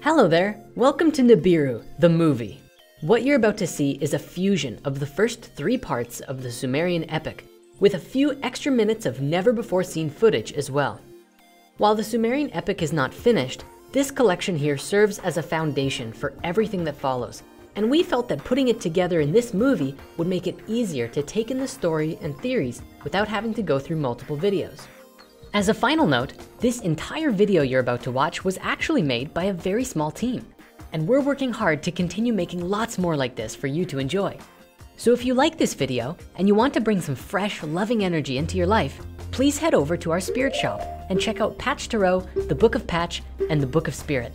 Hello there, welcome to Nibiru, the movie. What you're about to see is a fusion of the first 3 parts of the Sumerian epic, with a few extra minutes of never before seen footage as well. While the Sumerian epic is not finished, this collection here serves as a foundation for everything that follows, and we felt that putting it together in this movie would make it easier to take in the story and theories without having to go through multiple videos. As a final note, this entire video you're about to watch was actually made by a very small team, and we're working hard to continue making lots more like this for you to enjoy. So if you like this video and you want to bring some fresh, loving energy into your life, please head over to our spirit shop and check out Patch Tarot, the Book of Patch, and the Book of Spirit.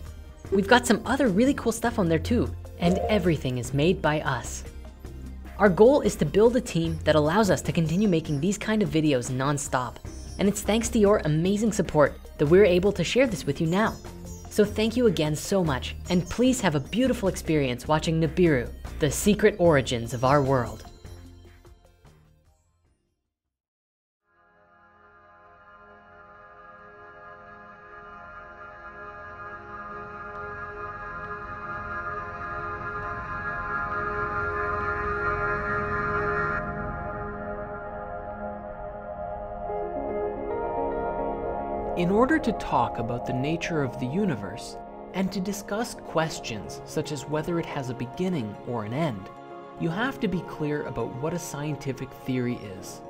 We've got some other really cool stuff on there too, and everything is made by us. Our goal is to build a team that allows us to continue making these kind of videos non-stop. And it's thanks to your amazing support that we're able to share this with you now. So thank you again so much, and please have a beautiful experience watching Nibiru, the secret origins of our world. In order to talk about the nature of the universe and to discuss questions such as whether it has a beginning or an end, you have to be clear about what a scientific theory is.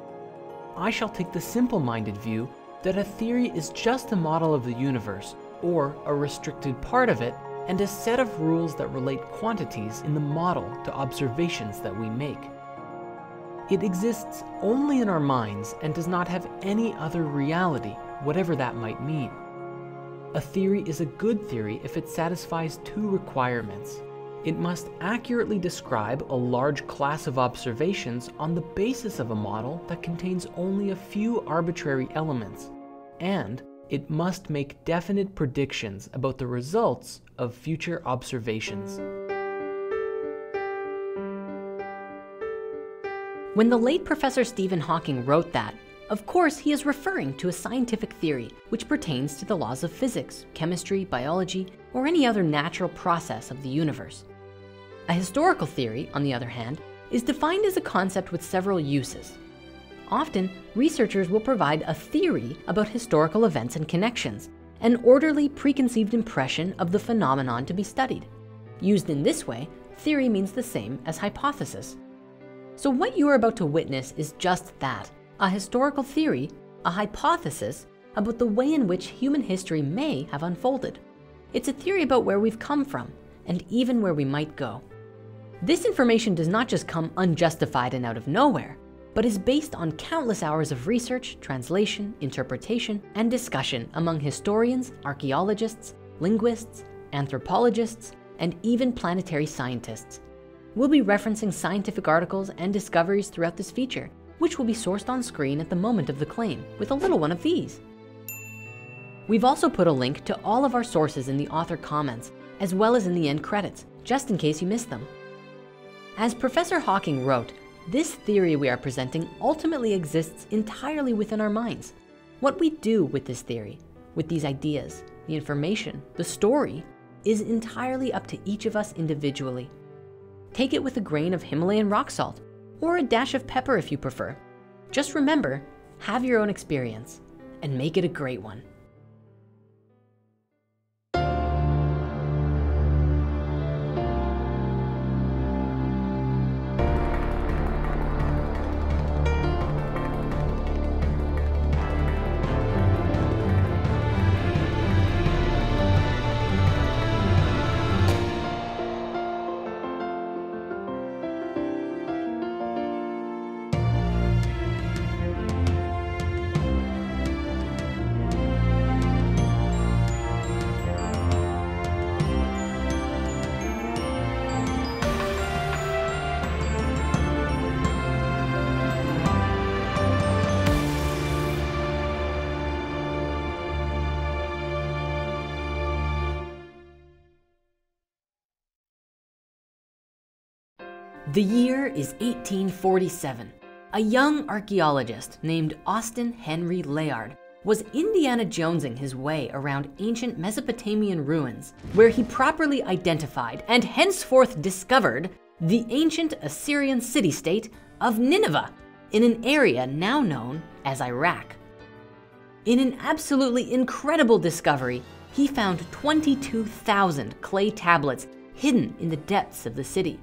I shall take the simple-minded view that a theory is just a model of the universe or a restricted part of it and a set of rules that relate quantities in the model to observations that we make. It exists only in our minds and does not have any other reality, whatever that might mean. A theory is a good theory if it satisfies 2 requirements. It must accurately describe a large class of observations on the basis of a model that contains only a few arbitrary elements, and it must make definite predictions about the results of future observations. When the late Professor Stephen Hawking wrote that, of course, he is referring to a scientific theory which pertains to the laws of physics, chemistry, biology, or any other natural process of the universe. A historical theory, on the other hand, is defined as a concept with several uses. Often, researchers will provide a theory about historical events and connections, an orderly preconceived impression of the phenomenon to be studied. Used in this way, theory means the same as hypothesis. So what you are about to witness is just that. A historical theory, a hypothesis about the way in which human history may have unfolded. It's a theory about where we've come from and even where we might go. This information does not just come unjustified and out of nowhere, but is based on countless hours of research, translation, interpretation, and discussion among historians, archaeologists, linguists, anthropologists, and even planetary scientists. We'll be referencing scientific articles and discoveries throughout this feature, which will be sourced on screen at the moment of the claim with a little one of these. We've also put a link to all of our sources in the author comments, as well as in the end credits, just in case you missed them. As Professor Hawking wrote, this theory we are presenting ultimately exists entirely within our minds. What we do with this theory, with these ideas, the information, the story, is entirely up to each of us individually. Take it with a grain of Himalayan rock salt, or a dash of pepper if you prefer. Just remember, have your own experience and make it a great one. The year is 1847. A young archaeologist named Austin Henry Layard was Indiana Jonesing his way around ancient Mesopotamian ruins, where he properly identified and henceforth discovered the ancient Assyrian city-state of Nineveh in an area now known as Iraq. In an absolutely incredible discovery, he found 22,000 clay tablets hidden in the depths of the city.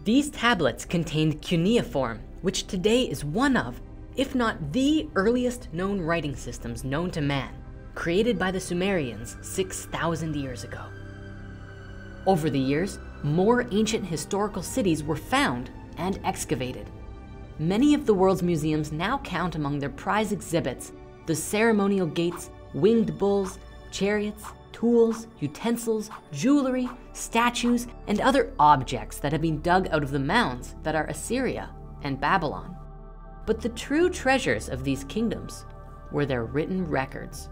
These tablets contained cuneiform, which today is one of, if not the earliest known writing systems known to man, created by the Sumerians 6,000 years ago. Over the years, more ancient historical cities were found and excavated. Many of the world's museums now count among their prize exhibits the ceremonial gates, winged bulls, chariots, tools, utensils, jewelry, statues, and other objects that have been dug out of the mounds that are Assyria and Babylon. But the true treasures of these kingdoms were their written records.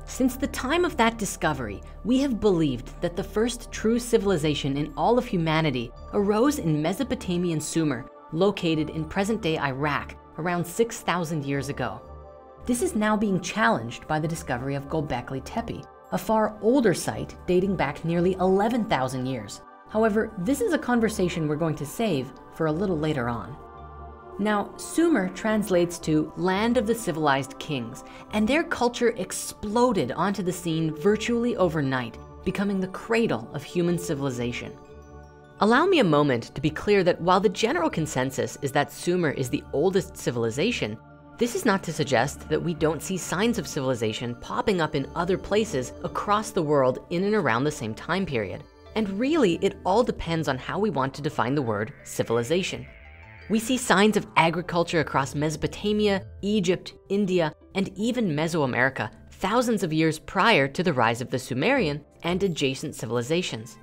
Since the time of that discovery, we have believed that the first true civilization in all of humanity arose in Mesopotamian Sumer, located in present-day Iraq around 6,000 years ago. This is now being challenged by the discovery of Göbekli Tepe, a far older site dating back nearly 11,000 years. However, this is a conversation we're going to save for a little later on. Now, Sumer translates to land of the civilized kings, and their culture exploded onto the scene virtually overnight, becoming the cradle of human civilization. Allow me a moment to be clear that while the general consensus is that Sumer is the oldest civilization, this is not to suggest that we don't see signs of civilization popping up in other places across the world in and around the same time period. And really, it all depends on how we want to define the word civilization. We see signs of agriculture across Mesopotamia, Egypt, India, and even Mesoamerica thousands of years prior to the rise of the Sumerian and adjacent civilizations.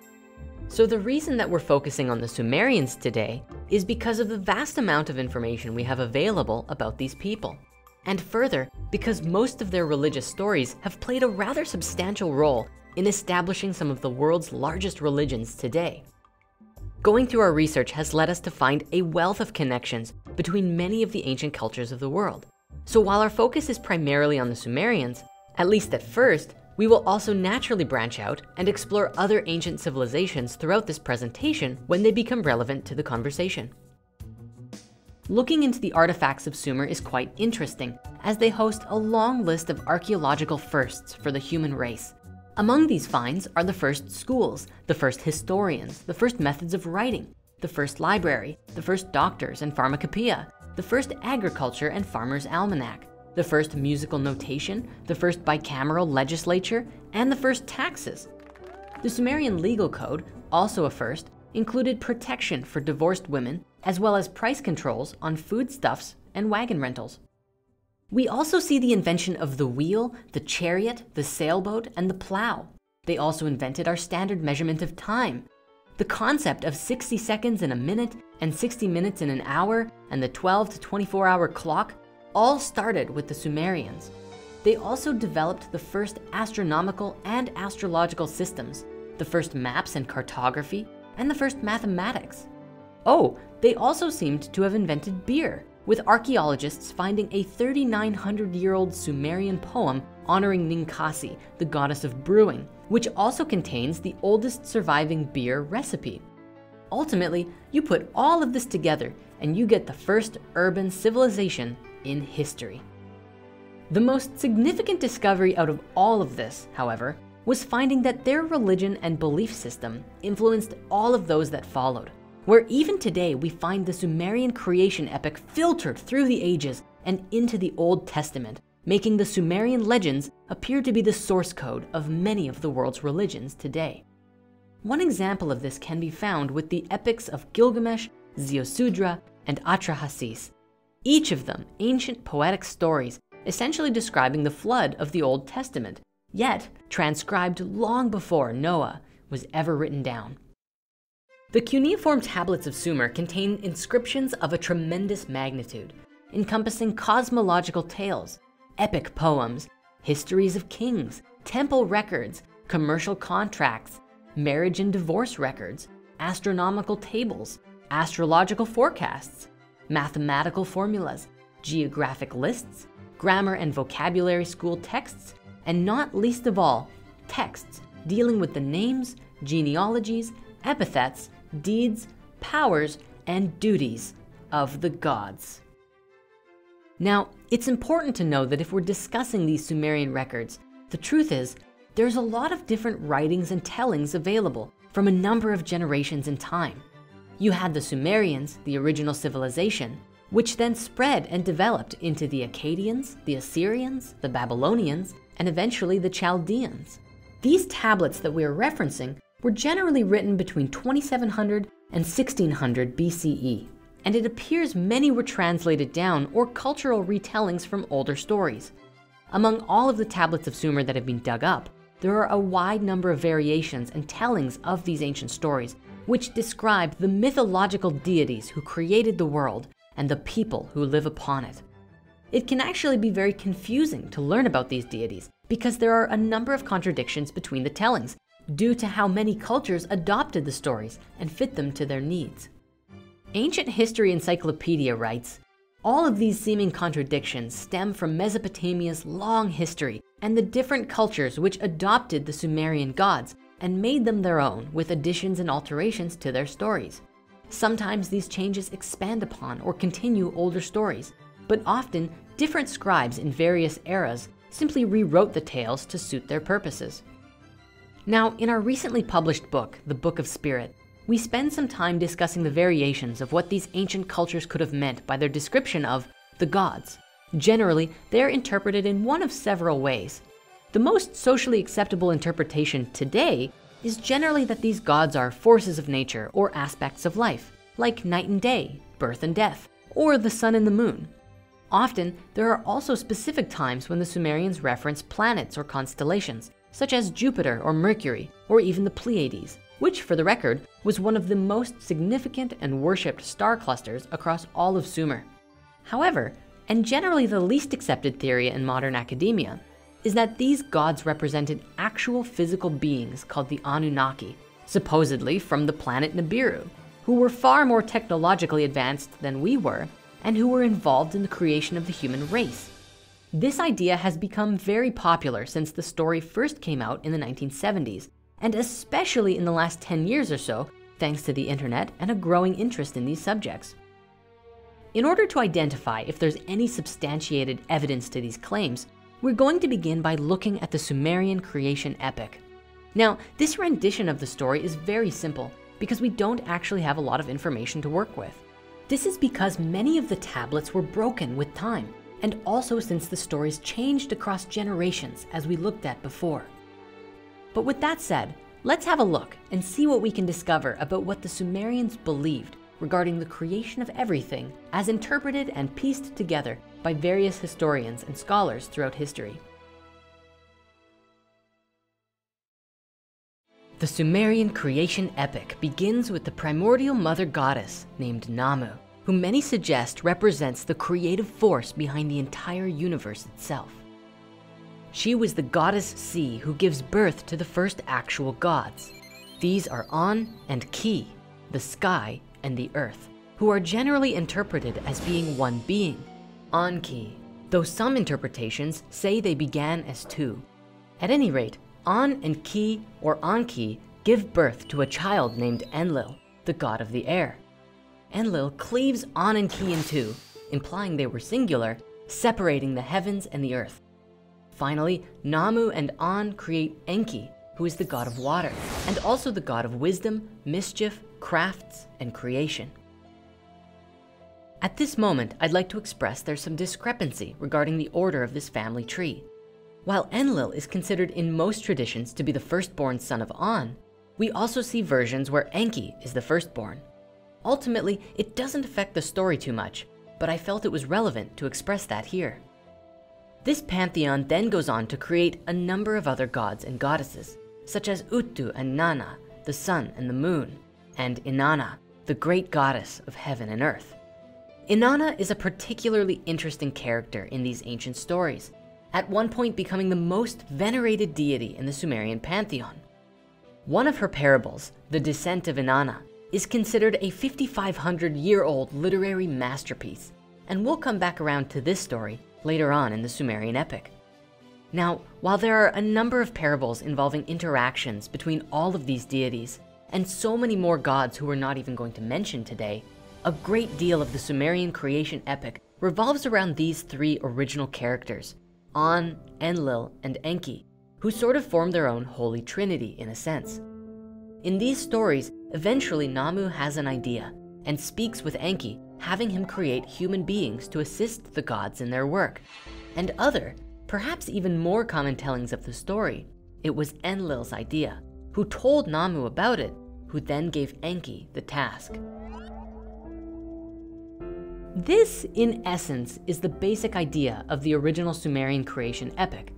So the reason that we're focusing on the Sumerians today is because of the vast amount of information we have available about these people. And further, because most of their religious stories have played a rather substantial role in establishing some of the world's largest religions today. Going through our research has led us to find a wealth of connections between many of the ancient cultures of the world. So while our focus is primarily on the Sumerians, at least at first, we will also naturally branch out and explore other ancient civilizations throughout this presentation when they become relevant to the conversation. Looking into the artifacts of Sumer is quite interesting, as they host a long list of archaeological firsts for the human race. Among these finds are the first schools, the first historians, the first methods of writing, the first library, the first doctors and pharmacopoeia, the first agriculture and farmer's almanac, the first musical notation, the first bicameral legislature, and the first taxes. The Sumerian legal code, also a first, included protection for divorced women, as well as price controls on foodstuffs and wagon rentals. We also see the invention of the wheel, the chariot, the sailboat, and the plow. They also invented our standard measurement of time. The concept of 60 seconds in a minute and 60 minutes in an hour and the 12 to 24 hour clock all started with the Sumerians. They also developed the first astronomical and astrological systems, the first maps and cartography, and the first mathematics. Oh, they also seemed to have invented beer, with archaeologists finding a 3,900-year-old Sumerian poem honoring Ninkasi, the goddess of brewing, which also contains the oldest surviving beer recipe. Ultimately, you put all of this together and you get the first urban civilization in history. The most significant discovery out of all of this, however, was finding that their religion and belief system influenced all of those that followed, where even today we find the Sumerian creation epic filtered through the ages and into the Old Testament, making the Sumerian legends appear to be the source code of many of the world's religions today. One example of this can be found with the epics of Gilgamesh, Ziusudra, and Atrahasis, each of them ancient poetic stories essentially describing the flood of the Old Testament, yet transcribed long before Noah was ever written down. The cuneiform tablets of Sumer contain inscriptions of a tremendous magnitude, encompassing cosmological tales, epic poems, histories of kings, temple records, commercial contracts, marriage and divorce records, astronomical tables, astrological forecasts, mathematical formulas, geographic lists, grammar and vocabulary school texts, and not least of all, texts dealing with the names, genealogies, epithets, deeds, powers, and duties of the gods. Now, it's important to know that if we're discussing these Sumerian records, the truth is there's a lot of different writings and tellings available from a number of generations in time. You had the Sumerians, the original civilization, which then spread and developed into the Akkadians, the Assyrians, the Babylonians, and eventually the Chaldeans. These tablets that we're referencing were generally written between 2700 and 1600 BCE, and it appears many were translated down or cultural retellings from older stories. Among all of the tablets of Sumer that have been dug up, there are a wide number of variations and tellings of these ancient stories, which describe the mythological deities who created the world and the people who live upon it. It can actually be very confusing to learn about these deities because there are a number of contradictions between the tellings due to how many cultures adopted the stories and fit them to their needs. Ancient History Encyclopedia writes, all of these seeming contradictions stem from Mesopotamia's long history and the different cultures which adopted the Sumerian gods and made them their own with additions and alterations to their stories. Sometimes these changes expand upon or continue older stories, but often different scribes in various eras simply rewrote the tales to suit their purposes. Now, in our recently published book, The Book of Spirit, we spend some time discussing the variations of what these ancient cultures could have meant by their description of the gods. Generally, they're interpreted in one of several ways. The most socially acceptable interpretation today is generally that these gods are forces of nature or aspects of life, like night and day, birth and death, or the sun and the moon. Often, there are also specific times when the Sumerians reference planets or constellations, such as Jupiter or Mercury, or even the Pleiades, which, for the record, was one of the most significant and worshipped star clusters across all of Sumer. However, and generally the least accepted theory in modern academia, is that these gods represented actual physical beings called the Anunnaki, supposedly from the planet Nibiru, who were far more technologically advanced than we were, and who were involved in the creation of the human race. This idea has become very popular since the story first came out in the 1970s, and especially in the last 10 years or so, thanks to the internet and a growing interest in these subjects. In order to identify if there's any substantiated evidence to these claims, we're going to begin by looking at the Sumerian creation epic. Now, this rendition of the story is very simple because we don't actually have a lot of information to work with. This is because many of the tablets were broken with time, and also since the stories changed across generations as we looked at before. But with that said, let's have a look and see what we can discover about what the Sumerians believed regarding the creation of everything as interpreted and pieced together by various historians and scholars throughout history. The Sumerian creation epic begins with the primordial mother goddess named Namu, who many suggest represents the creative force behind the entire universe itself. She was the goddess sea who gives birth to the first actual gods. These are An and Ki, the sky and the earth, who are generally interpreted as being one being, Anki, though some interpretations say they began as two. At any rate, An and Ki or Anki give birth to a child named Enlil, the god of the air. Enlil cleaves An and Ki in two, implying they were singular, separating the heavens and the earth. Finally, Namu and An create Enki, who is the god of water, and also the god of wisdom, mischief, crafts, and creation. At this moment, I'd like to express there's some discrepancy regarding the order of this family tree. While Enlil is considered in most traditions to be the firstborn son of An, we also see versions where Enki is the firstborn. Ultimately, it doesn't affect the story too much, but I felt it was relevant to express that here. This pantheon then goes on to create a number of other gods and goddesses, such as Uttu and Nana, the sun and the moon, and Inanna, the great goddess of heaven and earth. Inanna is a particularly interesting character in these ancient stories, at one point becoming the most venerated deity in the Sumerian pantheon. One of her parables, The Descent of Inanna, is considered a 5,500-year-old literary masterpiece, and we'll come back around to this story later on in the Sumerian epic. Now, while there are a number of parables involving interactions between all of these deities, and so many more gods who we're not even going to mention today, a great deal of the Sumerian creation epic revolves around these three original characters, An, Enlil, and Enki, who sort of form their own holy trinity in a sense. In these stories, eventually Namu has an idea and speaks with Enki, having him create human beings to assist the gods in their work. And other, perhaps even more common tellings of the story, it was Enlil's idea, who told Namu about it, who then gave Enki the task. This, in essence, is the basic idea of the original Sumerian creation epic.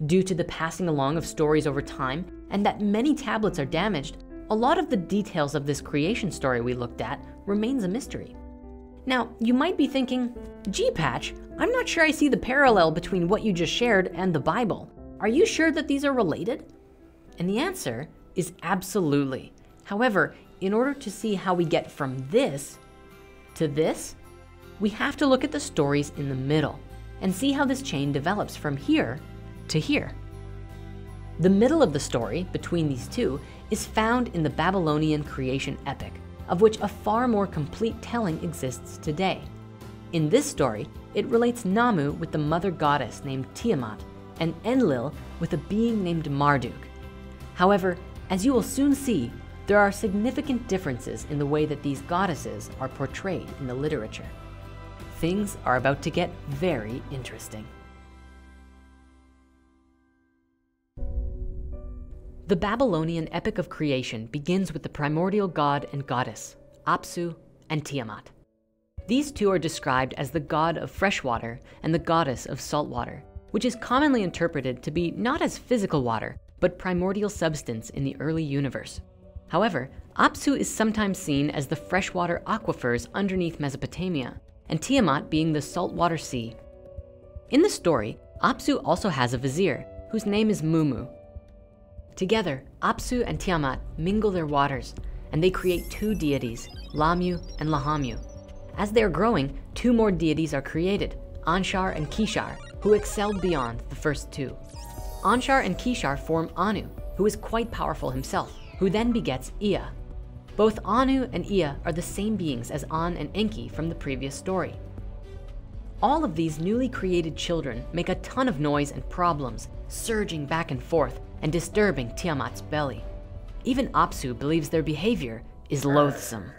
Due to the passing along of stories over time and that many tablets are damaged, a lot of the details of this creation story we looked at remains a mystery. Now, you might be thinking, gee, Patch, I'm not sure I see the parallel between what you just shared and the Bible. Are you sure that these are related? And the answer is absolutely. However, in order to see how we get from this to this, we have to look at the stories in the middle and see how this chain develops from here to here. The middle of the story between these two is found in the Babylonian creation epic, of which a far more complete telling exists today. In this story, it relates Namu with the mother goddess named Tiamat and Enlil with a being named Marduk. However, as you will soon see, there are significant differences in the way that these goddesses are portrayed in the literature. Things are about to get very interesting. The Babylonian epic of creation begins with the primordial god and goddess, Apsu and Tiamat. These two are described as the god of fresh water and the goddess of salt water, which is commonly interpreted to be not as physical water, but primordial substance in the early universe. However, Apsu is sometimes seen as the freshwater aquifers underneath Mesopotamia, and Tiamat being the saltwater sea. In the story, Apsu also has a vizier, whose name is Mumu. Together, Apsu and Tiamat mingle their waters, and they create two deities, Lamu and Lahamu. As they are growing, two more deities are created, Anshar and Kishar, who excel beyond the first two. Anshar and Kishar form Anu, who is quite powerful himself, who then begets Ea. Both Anu and Ea are the same beings as An and Enki from the previous story. All of these newly created children make a ton of noise and problems, surging back and forth and disturbing Tiamat's belly. Even Apsu believes their behavior is loathsome.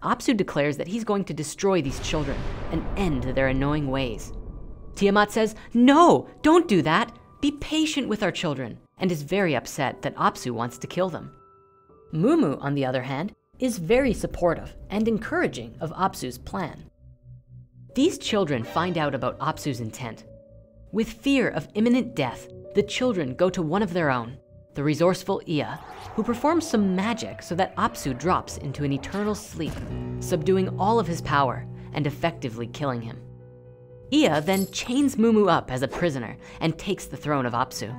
Apsu declares that he's going to destroy these children and end their annoying ways. Tiamat says, "No, don't do that. Be patient with our children," and is very upset that Apsu wants to kill them. Mumu, on the other hand, is very supportive and encouraging of Apsu's plan. These children find out about Apsu's intent. With fear of imminent death, the children go to one of their own, the resourceful Ea, who performs some magic so that Apsu drops into an eternal sleep, subduing all of his power and effectively killing him. Ea then chains Mumu up as a prisoner and takes the throne of Apsu.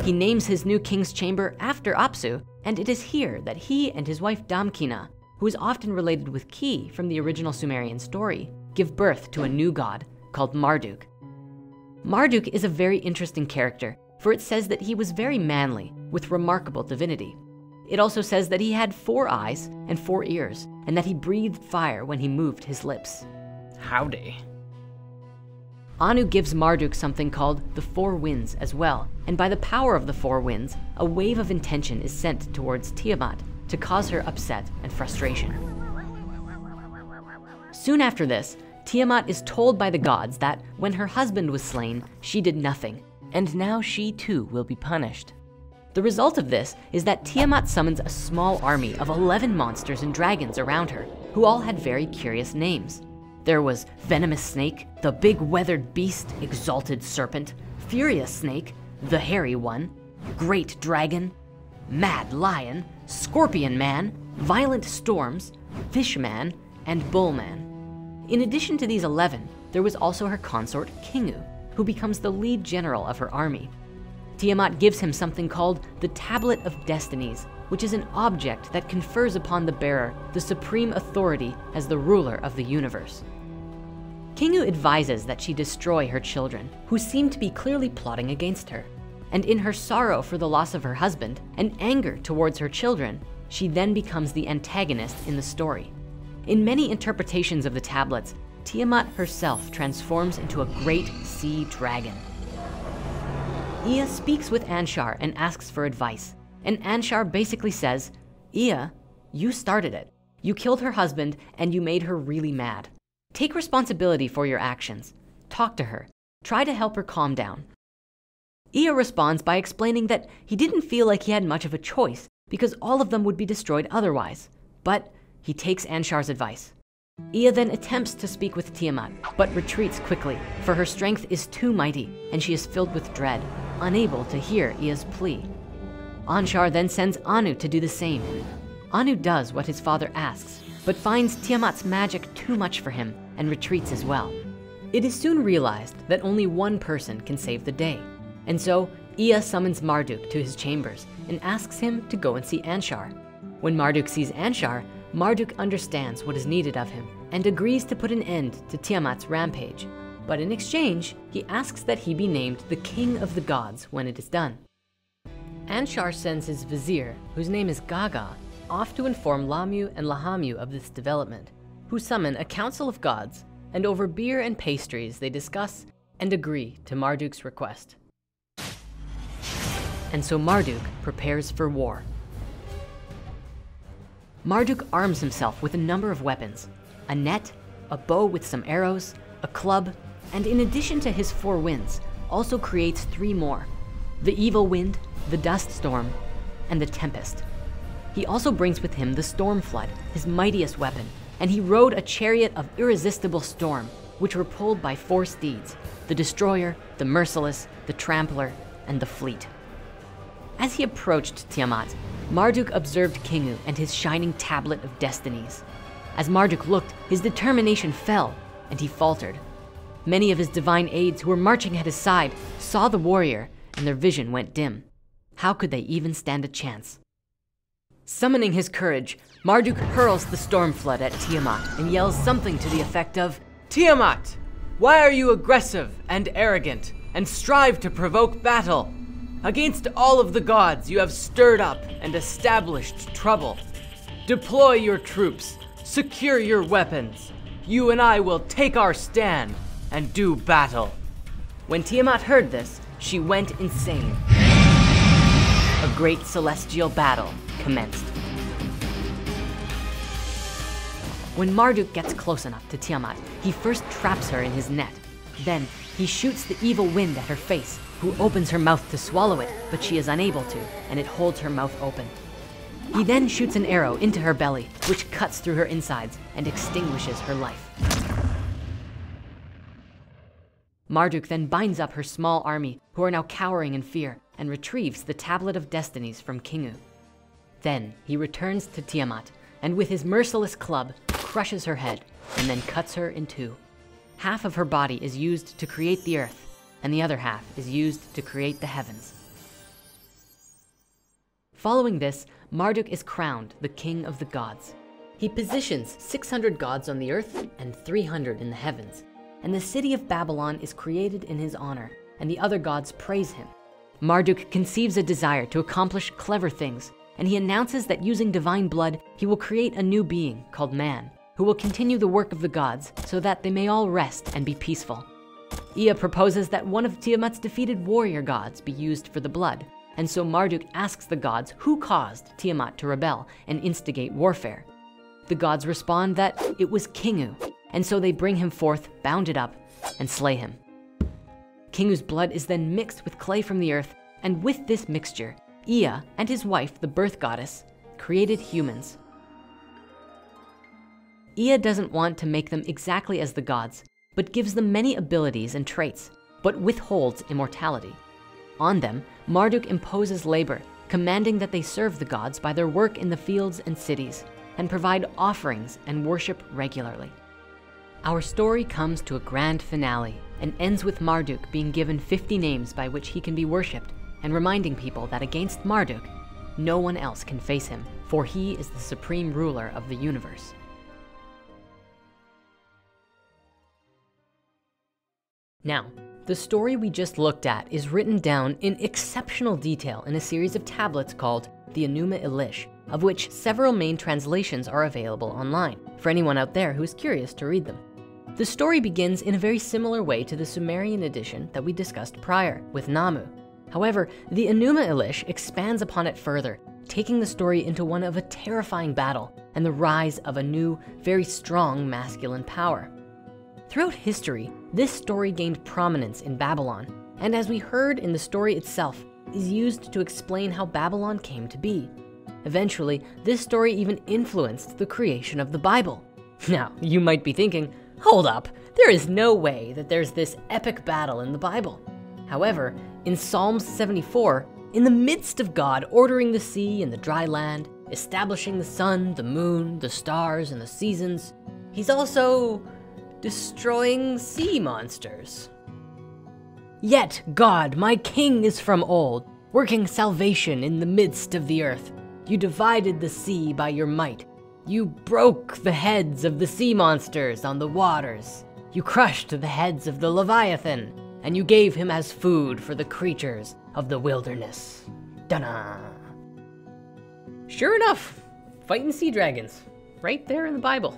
He names his new king's chamber after Apsu, and it is here that he and his wife Damkina, who is often related with Ki from the original Sumerian story, give birth to a new god called Marduk. Marduk is a very interesting character, for it says that he was very manly with remarkable divinity. It also says that he had 4 eyes and 4 ears, and that he breathed fire when he moved his lips. Howdy. Anu gives Marduk something called the 4 winds as well, and by the power of the 4 winds, a wave of intention is sent towards Tiamat to cause her upset and frustration. Soon after this, Tiamat is told by the gods that when her husband was slain, she did nothing, and now she too will be punished. The result of this is that Tiamat summons a small army of 11 monsters and dragons around her, who all had very curious names. There was Venomous Snake, the Big Weathered Beast, Exalted Serpent, Furious Snake, the Hairy One, Great Dragon, Mad Lion, Scorpion Man, Violent Storms, Fish Man, and Bull Man. In addition to these 11, there was also her consort Kingu, who becomes the lead general of her army. Tiamat gives him something called the Tablet of Destinies, which is an object that confers upon the bearer the supreme authority as the ruler of the universe. Kingu advises that she destroy her children, who seem to be clearly plotting against her. And in her sorrow for the loss of her husband and anger towards her children, she then becomes the antagonist in the story. In many interpretations of the tablets, Tiamat herself transforms into a great sea dragon. Ea speaks with Anshar and asks for advice. And Anshar basically says, Ea, you started it. You killed her husband and you made her really mad. Take responsibility for your actions. Talk to her. Try to help her calm down. Ea responds by explaining that he didn't feel like he had much of a choice because all of them would be destroyed otherwise. But he takes Anshar's advice. Ea then attempts to speak with Tiamat, but retreats quickly, for her strength is too mighty and she is filled with dread, unable to hear Ea's plea. Anshar then sends Anu to do the same. Anu does what his father asks, but finds Tiamat's magic too much for him and retreats as well. It is soon realized that only one person can save the day. And so Ea summons Marduk to his chambers and asks him to go and see Anshar. When Marduk sees Anshar, Marduk understands what is needed of him and agrees to put an end to Tiamat's rampage. But in exchange, he asks that he be named the King of the Gods when it is done. Anshar sends his vizier, whose name is Gaga, off to inform Lamu and Lahamu of this development, who summon a council of gods, and over beer and pastries they discuss and agree to Marduk's request. And so Marduk prepares for war. Marduk arms himself with a number of weapons, a net, a bow with some arrows, a club, and in addition to his 4 winds, also creates 3 more: the evil wind, the dust storm, and the tempest. He also brings with him the storm flood, his mightiest weapon, and he rode a chariot of irresistible storm, which were pulled by 4 steeds: the destroyer, the merciless, the trampler, and the fleet. As he approached Tiamat, Marduk observed Kingu and his shining Tablet of Destinies. As Marduk looked, his determination fell, and he faltered. Many of his divine aides who were marching at his side saw the warrior, and their vision went dim. How could they even stand a chance? Summoning his courage, Marduk hurls the storm flood at Tiamat and yells something to the effect of, Tiamat, why are you aggressive and arrogant and strive to provoke battle? Against all of the gods you have stirred up and established trouble. Deploy your troops, secure your weapons. You and I will take our stand and do battle. When Tiamat heard this, she went insane. A great celestial battle commenced. When Marduk gets close enough to Tiamat, he first traps her in his net. Then he shoots the evil wind at her face, who opens her mouth to swallow it, but she is unable to, and it holds her mouth open. He then shoots an arrow into her belly, which cuts through her insides and extinguishes her life. Marduk then binds up her small army, who are now cowering in fear, and retrieves the Tablet of Destinies from Kingu. Then he returns to Tiamat, and with his merciless club, crushes her head, and then cuts her in 2. Half of her body is used to create the earth, and the other half is used to create the heavens. Following this, Marduk is crowned the King of the Gods. He positions 600 gods on the earth and 300 in the heavens, and the city of Babylon is created in his honor, and the other gods praise him. Marduk conceives a desire to accomplish clever things, and he announces that using divine blood, he will create a new being called man, who will continue the work of the gods so that they may all rest and be peaceful. Ea proposes that one of Tiamat's defeated warrior gods be used for the blood, and so Marduk asks the gods who caused Tiamat to rebel and instigate warfare. The gods respond that it was Kingu, and so they bring him forth, bounded up, and slay him. Kingu's blood is then mixed with clay from the earth, and with this mixture, Ea and his wife, the birth goddess, created humans. Ea doesn't want to make them exactly as the gods, but gives them many abilities and traits, but withholds immortality. On them, Marduk imposes labor, commanding that they serve the gods by their work in the fields and cities, and provide offerings and worship regularly. Our story comes to a grand finale and ends with Marduk being given 50 names by which he can be worshipped, and reminding people that against Marduk, no one else can face him, for he is the supreme ruler of the universe. Now, the story we just looked at is written down in exceptional detail in a series of tablets called the Enuma Elish, of which several main translations are available online for anyone out there who is curious to read them. The story begins in a very similar way to the Sumerian edition that we discussed prior with Namu. However, the Enuma Elish expands upon it further, taking the story into one of a terrifying battle and the rise of a new, very strong masculine power. Throughout history, this story gained prominence in Babylon, and as we heard in the story itself, is used to explain how Babylon came to be. Eventually, this story even influenced the creation of the Bible. Now, you might be thinking, hold up, there is no way that there's this epic battle in the Bible. However, in Psalms 74, in the midst of God ordering the sea and the dry land, establishing the sun, the moon, the stars, and the seasons, he's also destroying sea monsters. Yet God, my king, is from old, working salvation in the midst of the earth. You divided the sea by your might. You broke the heads of the sea monsters on the waters. You crushed the heads of the Leviathan, and you gave him as food for the creatures of the wilderness. Dun-na. Sure enough, fighting sea dragons, right there in the Bible.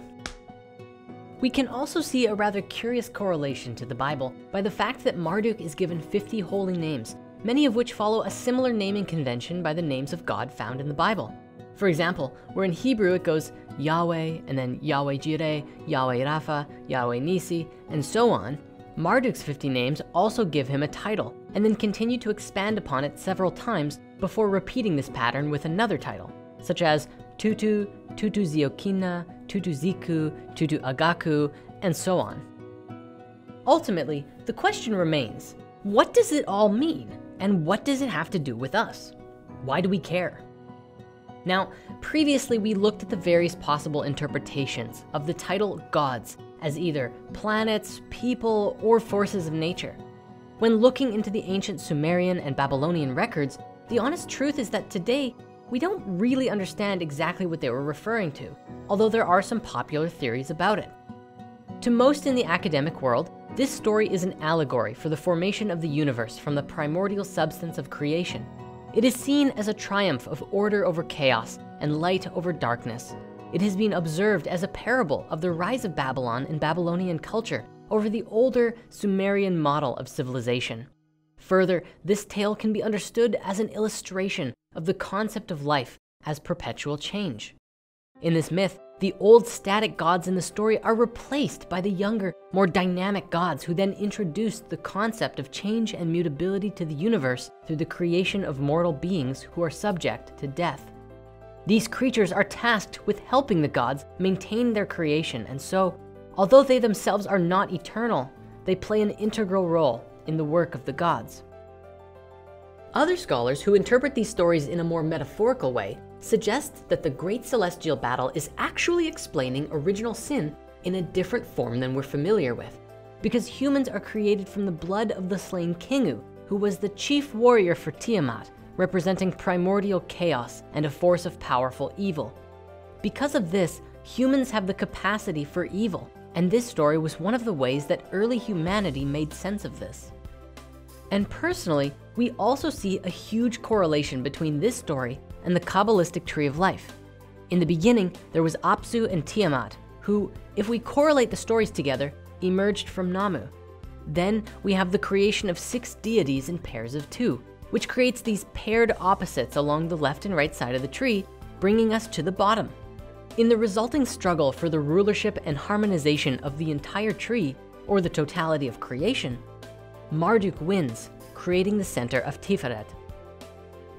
We can also see a rather curious correlation to the Bible by the fact that Marduk is given 50 holy names, many of which follow a similar naming convention by the names of God found in the Bible. For example, where in Hebrew it goes Yahweh, and then Yahweh Jireh, Yahweh Rapha, Yahweh Nisi, and so on, Marduk's 50 names also give him a title, and then continue to expand upon it several times before repeating this pattern with another title, such as Tutu, Tutu Ziokina, Tutu Ziku, Tutu Agaku, and so on. Ultimately, the question remains, what does it all mean? And what does it have to do with us? Why do we care? Now, previously we looked at the various possible interpretations of the title gods as either planets, people, or forces of nature. When looking into the ancient Sumerian and Babylonian records, the honest truth is that today, we don't really understand exactly what they were referring to, although there are some popular theories about it. To most in the academic world, this story is an allegory for the formation of the universe from the primordial substance of creation. It is seen as a triumph of order over chaos and light over darkness. It has been observed as a parable of the rise of Babylon and Babylonian culture over the older Sumerian model of civilization. Further, this tale can be understood as an illustration of the concept of life as perpetual change. In this myth, the old static gods in the story are replaced by the younger, more dynamic gods who then introduced the concept of change and mutability to the universe through the creation of mortal beings who are subject to death. These creatures are tasked with helping the gods maintain their creation, and so, although they themselves are not eternal, they play an integral role in the work of the gods. Other scholars who interpret these stories in a more metaphorical way suggest that the great celestial battle is actually explaining original sin in a different form than we're familiar with, because humans are created from the blood of the slain Kingu, who was the chief warrior for Tiamat, representing primordial chaos and a force of powerful evil. Because of this, humans have the capacity for evil, and this story was one of the ways that early humanity made sense of this. And personally, we also see a huge correlation between this story and the Kabbalistic tree of life. In the beginning, there was Apsu and Tiamat, who, if we correlate the stories together, emerged from Namu. Then we have the creation of 6 deities in pairs of 2, which creates these paired opposites along the left and right side of the tree, bringing us to the bottom. In the resulting struggle for the rulership and harmonization of the entire tree, or the totality of creation, Marduk wins, creating the center of Tiferet.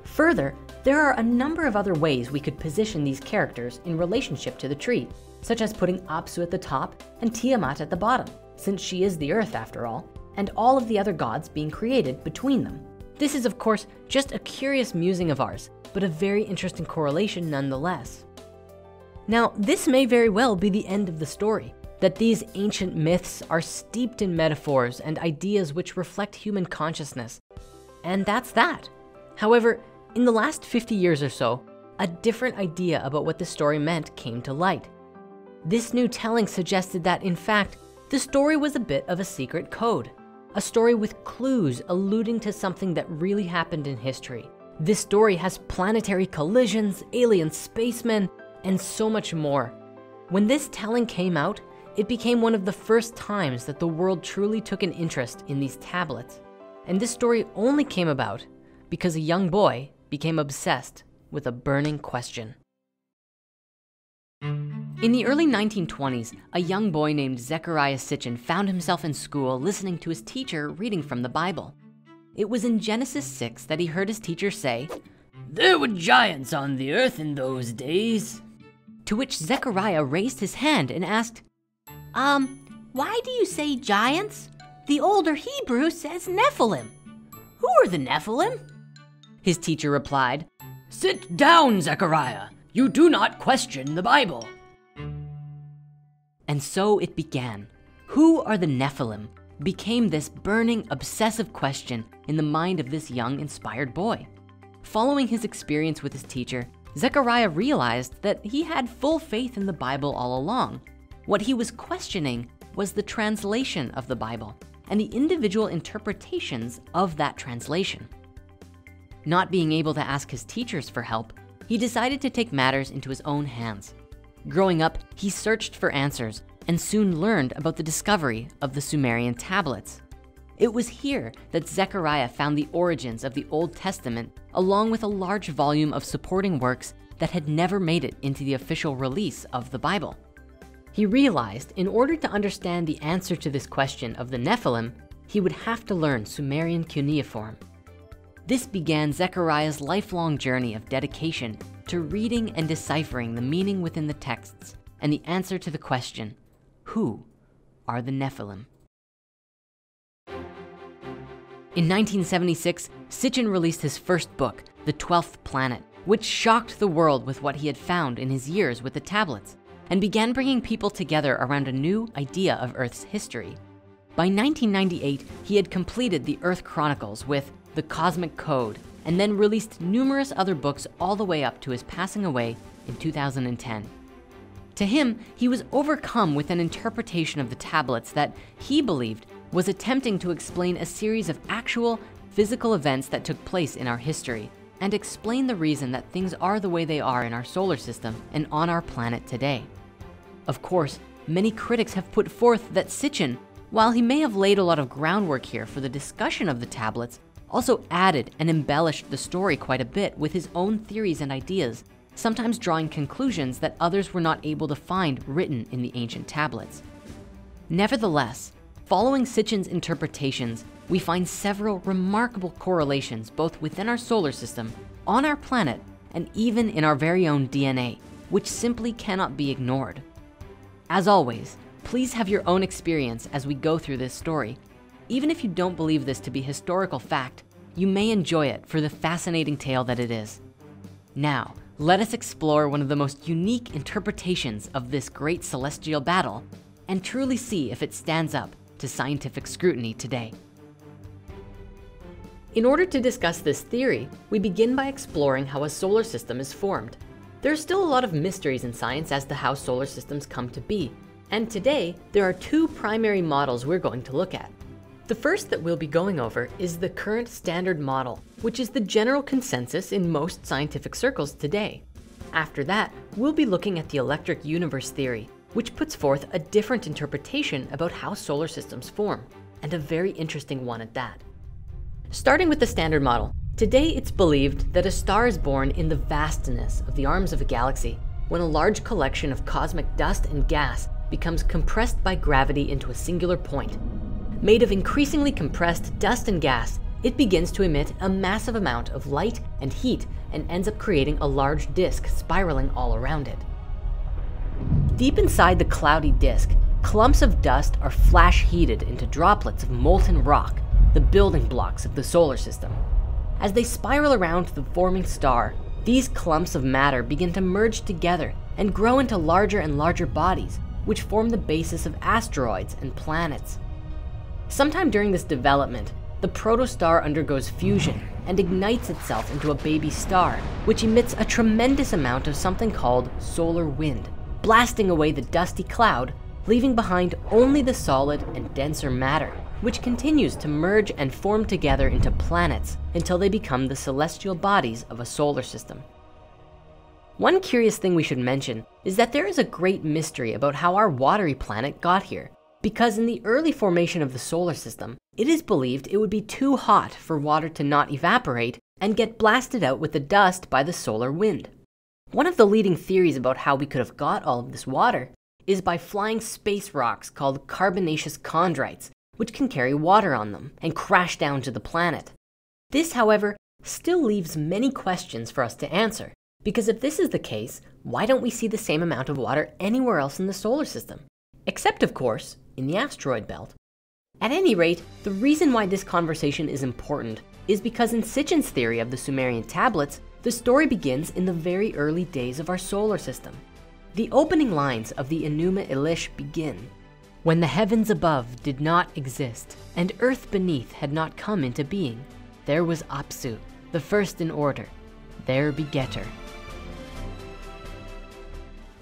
Further, there are a number of other ways we could position these characters in relationship to the tree, such as putting Apsu at the top and Tiamat at the bottom, since she is the earth after all, and all of the other gods being created between them. This is of course just a curious musing of ours, but a very interesting correlation nonetheless. Now, this may very well be the end of the story, that these ancient myths are steeped in metaphors and ideas which reflect human consciousness. And that's that. However, in the last 50 years or so, a different idea about what the story meant came to light. This new telling suggested that, in fact, the story was a bit of a secret code. a story with clues alluding to something that really happened in history. This story has planetary collisions, alien spacemen, and so much more. When this telling came out, it became one of the first times that the world truly took an interest in these tablets. And this story only came about because a young boy became obsessed with a burning question. In the early 1920s, a young boy named Zechariah Sitchin found himself in school listening to his teacher reading from the Bible. It was in Genesis 6 that he heard his teacher say, "There were giants on the earth in those days." To which Zechariah raised his hand and asked, why do you say giants? The older Hebrew says Nephilim. Who are the Nephilim? His teacher replied, "Sit down, Zechariah. You do not question the Bible." And so it began. Who are the Nephilim became this burning, obsessive question in the mind of this young, inspired boy. Following his experience with his teacher, Zechariah realized that he had full faith in the Bible all along. What he was questioning was the translation of the Bible and the individual interpretations of that translation. Not being able to ask his teachers for help, he decided to take matters into his own hands. Growing up, he searched for answers and soon learned about the discovery of the Sumerian tablets. It was here that Zechariah found the origins of the Old Testament, along with a large volume of supporting works that had never made it into the official release of the Bible. He realized in order to understand the answer to this question of the Nephilim, he would have to learn Sumerian cuneiform. This began Zechariah's lifelong journey of dedication to reading and deciphering the meaning within the texts and the answer to the question, who are the Nephilim? In 1976, Sitchin released his first book, The 12th Planet, which shocked the world with what he had found in his years with the tablets and began bringing people together around a new idea of Earth's history. By 1998, he had completed the Earth Chronicles with The Cosmic Code, and then released numerous other books all the way up to his passing away in 2010. To him, he was overcome with an interpretation of the tablets that he believed was attempting to explain a series of actual physical events that took place in our history and explain the reason that things are the way they are in our solar system and on our planet today. Of course, many critics have put forth that Sitchin, while he may have laid a lot of groundwork here for the discussion of the tablets, also added and embellished the story quite a bit with his own theories and ideas, sometimes drawing conclusions that others were not able to find written in the ancient tablets. Nevertheless, following Sitchin's interpretations, we find several remarkable correlations both within our solar system, on our planet, and even in our very own DNA, which simply cannot be ignored. As always, please have your own experience as we go through this story. Even if you don't believe this to be historical fact, you may enjoy it for the fascinating tale that it is. Now, let us explore one of the most unique interpretations of this great celestial battle and truly see if it stands up to scientific scrutiny today. In order to discuss this theory, we begin by exploring how a solar system is formed. There's still a lot of mysteries in science as to how solar systems come to be. And today, there are two primary models we're going to look at. The first that we'll be going over is the current standard model, which is the general consensus in most scientific circles today. After that, we'll be looking at the electric universe theory, which puts forth a different interpretation about how solar systems form, and a very interesting one at that. Starting with the standard model, today it's believed that a star is born in the vastness of the arms of a galaxy when a large collection of cosmic dust and gas becomes compressed by gravity into a singular point. Made of increasingly compressed dust and gas, it begins to emit a massive amount of light and heat and ends up creating a large disk spiraling all around it. Deep inside the cloudy disk, clumps of dust are flash heated into droplets of molten rock, the building blocks of the solar system. As they spiral around the forming star, these clumps of matter begin to merge together and grow into larger and larger bodies, which form the basis of asteroids and planets. Sometime during this development, the protostar undergoes fusion and ignites itself into a baby star, which emits a tremendous amount of something called solar wind, blasting away the dusty cloud, leaving behind only the solid and denser matter, which continues to merge and form together into planets until they become the celestial bodies of a solar system. One curious thing we should mention is that there is a great mystery about how our watery planet got here, because in the early formation of the solar system, it is believed it would be too hot for water to not evaporate and get blasted out with the dust by the solar wind. One of the leading theories about how we could have got all of this water is by flying space rocks called carbonaceous chondrites, which can carry water on them and crash down to the planet. This, however, still leaves many questions for us to answer, because if this is the case, why don't we see the same amount of water anywhere else in the solar system? Except, of course, in the asteroid belt. At any rate, the reason why this conversation is important is because in Sitchin's theory of the Sumerian tablets, the story begins in the very early days of our solar system. The opening lines of the Enuma Elish begin, "When the heavens above did not exist, and earth beneath had not come into being, there was Apsu, the first in order, their begetter."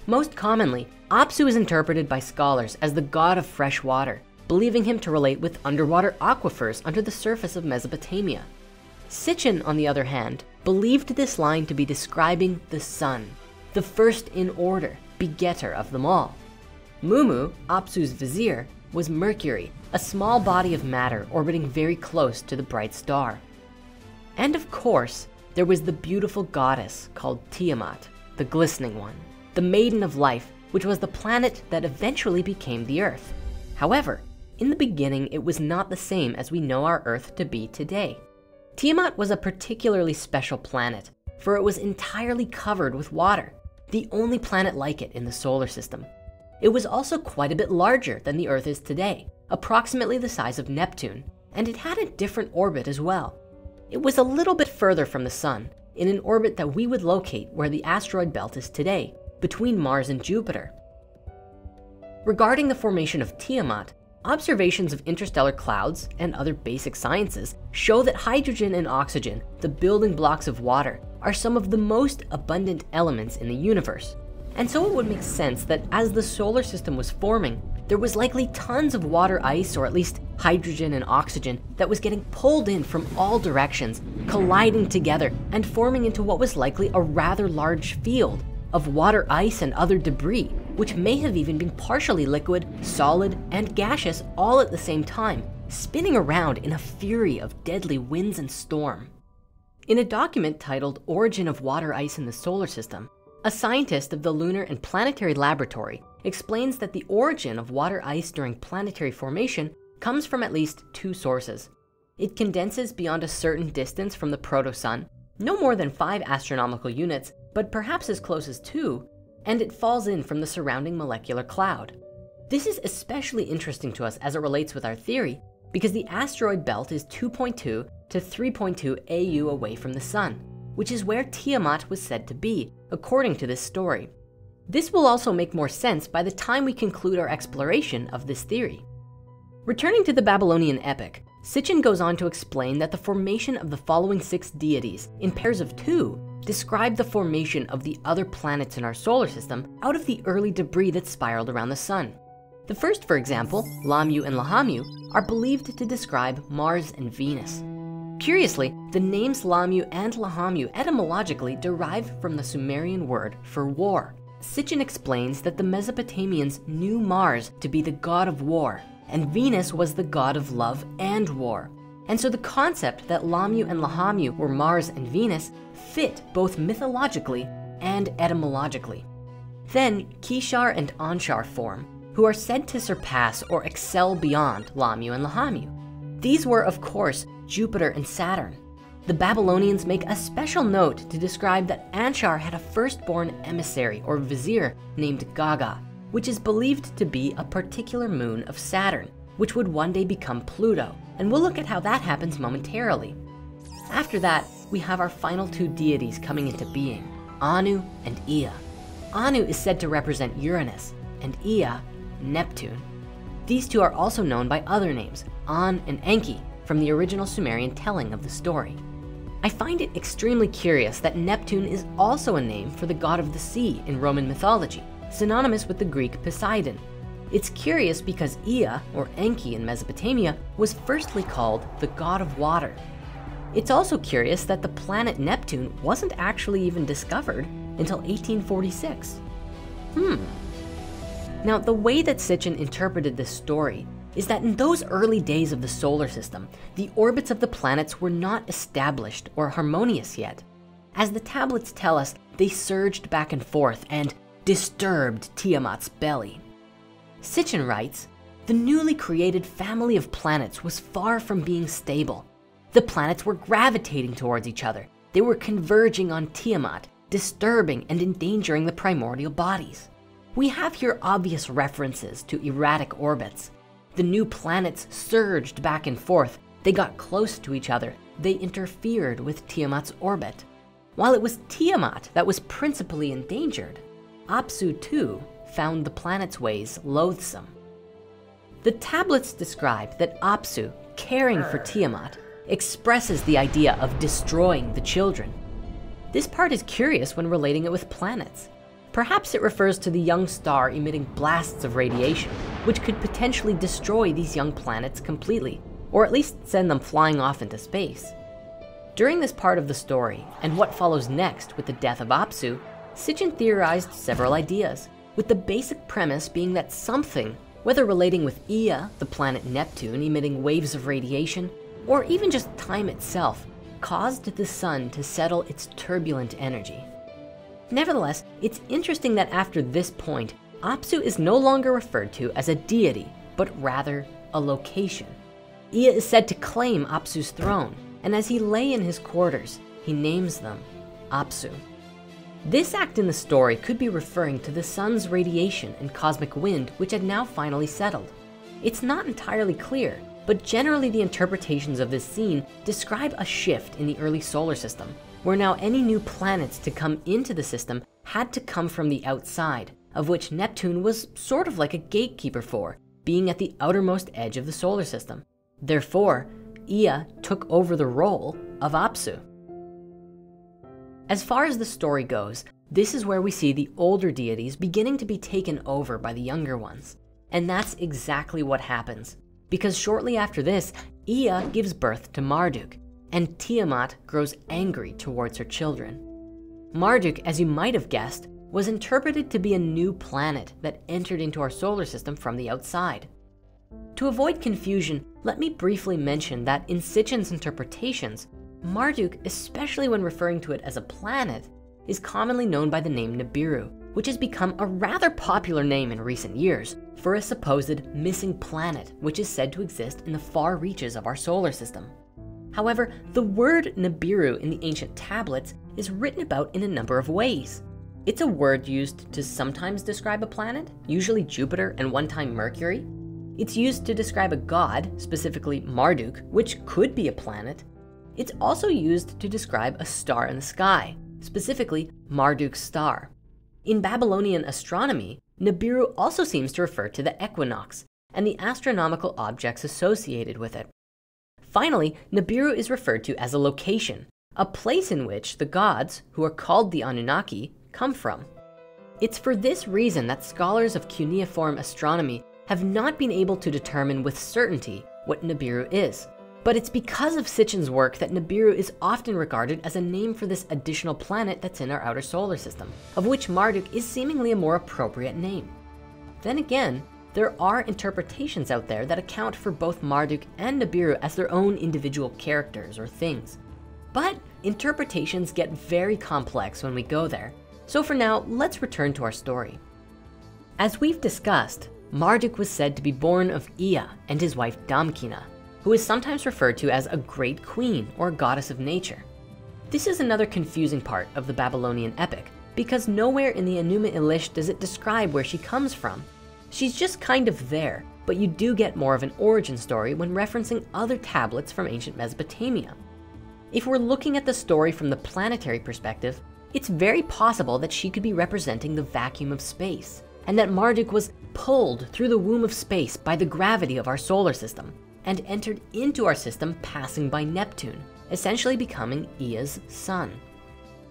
Most commonly, Apsu is interpreted by scholars as the god of fresh water, believing him to relate with underwater aquifers under the surface of Mesopotamia. Sitchin, on the other hand, believed this line to be describing the sun, the first in order, begetter of them all. Mumu, Apsu's vizier, was Mercury, a small body of matter orbiting very close to the bright star. And of course, there was the beautiful goddess called Tiamat, the glistening one, the maiden of life, which was the planet that eventually became the Earth. However, in the beginning, it was not the same as we know our Earth to be today. Tiamat was a particularly special planet, for it was entirely covered with water, the only planet like it in the solar system. It was also quite a bit larger than the Earth is today, approximately the size of Neptune, and it had a different orbit as well. It was a little bit further from the sun, in an orbit that we would locate where the asteroid belt is today, between Mars and Jupiter. Regarding the formation of Tiamat, observations of interstellar clouds and other basic sciences show that hydrogen and oxygen, the building blocks of water, are some of the most abundant elements in the universe. And so it would make sense that as the solar system was forming, there was likely tons of water ice, or at least hydrogen and oxygen, that was getting pulled in from all directions, colliding together and forming into what was likely a rather large field of water ice and other debris, which may have even been partially liquid, solid, and gaseous all at the same time, spinning around in a fury of deadly winds and storm. In a document titled Origin of Water Ice in the Solar System, a scientist of the Lunar and Planetary Laboratory explains that the origin of water ice during planetary formation comes from at least two sources. It condenses beyond a certain distance from the proto-sun, no more than 5 astronomical units, but perhaps as close as 2, and it falls in from the surrounding molecular cloud. This is especially interesting to us as it relates with our theory, because the asteroid belt is 2.2 to 3.2 AU away from the sun, which is where Tiamat was said to be, according to this story. This will also make more sense by the time we conclude our exploration of this theory. Returning to the Babylonian epic, Sitchin goes on to explain that the formation of the following 6 deities in pairs of 2 describe the formation of the other planets in our solar system out of the early debris that spiraled around the sun. The first, for example, Lamu and Lahamu, are believed to describe Mars and Venus. Curiously, the names Lamu and Lahamu etymologically derive from the Sumerian word for war. Sitchin explains that the Mesopotamians knew Mars to be the god of war, and Venus was the god of love and war. And so the concept that Lamu and Lahamu were Mars and Venus fit both mythologically and etymologically. Then Kishar and Anshar form, who are said to surpass or excel beyond Lamu and Lahamu. These were, of course, Jupiter and Saturn. The Babylonians make a special note to describe that Anshar had a firstborn emissary or vizier named Gaga, which is believed to be a particular moon of Saturn, which would one day become Pluto, and we'll look at how that happens momentarily. After that, we have our final 2 deities coming into being, Anu and Ea. Anu is said to represent Uranus, and Ea, Neptune. These 2 are also known by other names, An and Enki, from the original Sumerian telling of the story. I find it extremely curious that Neptune is also a name for the god of the sea in Roman mythology, synonymous with the Greek Poseidon. It's curious because Ea, or Enki in Mesopotamia, was firstly called the god of water. It's also curious that the planet Neptune wasn't actually even discovered until 1846. Now, the way that Sitchin interpreted this story is that in those early days of the solar system, the orbits of the planets were not established or harmonious yet. As the tablets tell us, they surged back and forth and disturbed Tiamat's belly. Sitchin writes, the newly created family of planets was far from being stable. The planets were gravitating towards each other. They were converging on Tiamat, disturbing and endangering the primordial bodies. We have here obvious references to erratic orbits. The new planets surged back and forth. They got close to each other. They interfered with Tiamat's orbit. While it was Tiamat that was principally endangered, Apsu too found the planet's ways loathsome. The tablets describe that Apsu, caring for Tiamat, expresses the idea of destroying the children. This part is curious when relating it with planets. Perhaps it refers to the young star emitting blasts of radiation, which could potentially destroy these young planets completely, or at least send them flying off into space. During this part of the story, and what follows next with the death of Apsu, Sitchin theorized several ideas, with the basic premise being that something, whether relating with Ea, the planet Neptune emitting waves of radiation, or even just time itself, caused the sun to settle its turbulent energy. Nevertheless, it's interesting that after this point, Apsu is no longer referred to as a deity, but rather a location. Ea is said to claim Apsu's throne, and as he lay in his quarters, he names them Apsu. This act in the story could be referring to the sun's radiation and cosmic wind, which had now finally settled. It's not entirely clear, but generally the interpretations of this scene describe a shift in the early solar system, where now any new planets to come into the system had to come from the outside, of which Neptune was sort of like a gatekeeper for, being at the outermost edge of the solar system. Therefore, Ea took over the role of Apsu. As far as the story goes, this is where we see the older deities beginning to be taken over by the younger ones. And that's exactly what happens, because shortly after this, Ea gives birth to Marduk, and Tiamat grows angry towards her children. Marduk, as you might have guessed, was interpreted to be a new planet that entered into our solar system from the outside. To avoid confusion, let me briefly mention that in Sitchin's interpretations, Marduk, especially when referring to it as a planet, is commonly known by the name Nibiru, which has become a rather popular name in recent years for a supposed missing planet, which is said to exist in the far reaches of our solar system. However, the word Nibiru in the ancient tablets is written about in a number of ways. It's a word used to sometimes describe a planet, usually Jupiter and one time Mercury. It's used to describe a god, specifically Marduk, which could be a planet. It's also used to describe a star in the sky, specifically Marduk's star. In Babylonian astronomy, Nibiru also seems to refer to the equinox and the astronomical objects associated with it. Finally, Nibiru is referred to as a location, a place in which the gods, who are called the Anunnaki, come from. It's for this reason that scholars of cuneiform astronomy have not been able to determine with certainty what Nibiru is. But it's because of Sitchin's work that Nibiru is often regarded as a name for this additional planet that's in our outer solar system, of which Marduk is seemingly a more appropriate name. Then again, there are interpretations out there that account for both Marduk and Nibiru as their own individual characters or things. But interpretations get very complex when we go there. So for now, let's return to our story. As we've discussed, Marduk was said to be born of Ea and his wife Damkina, who is sometimes referred to as a great queen or goddess of nature. This is another confusing part of the Babylonian epic, because nowhere in the Enuma Elish does it describe where she comes from. She's just kind of there, but you do get more of an origin story when referencing other tablets from ancient Mesopotamia. If we're looking at the story from the planetary perspective, it's very possible that she could be representing the vacuum of space, and that Marduk was pulled through the womb of space by the gravity of our solar system, and entered into our system passing by Neptune, essentially becoming Ea's son.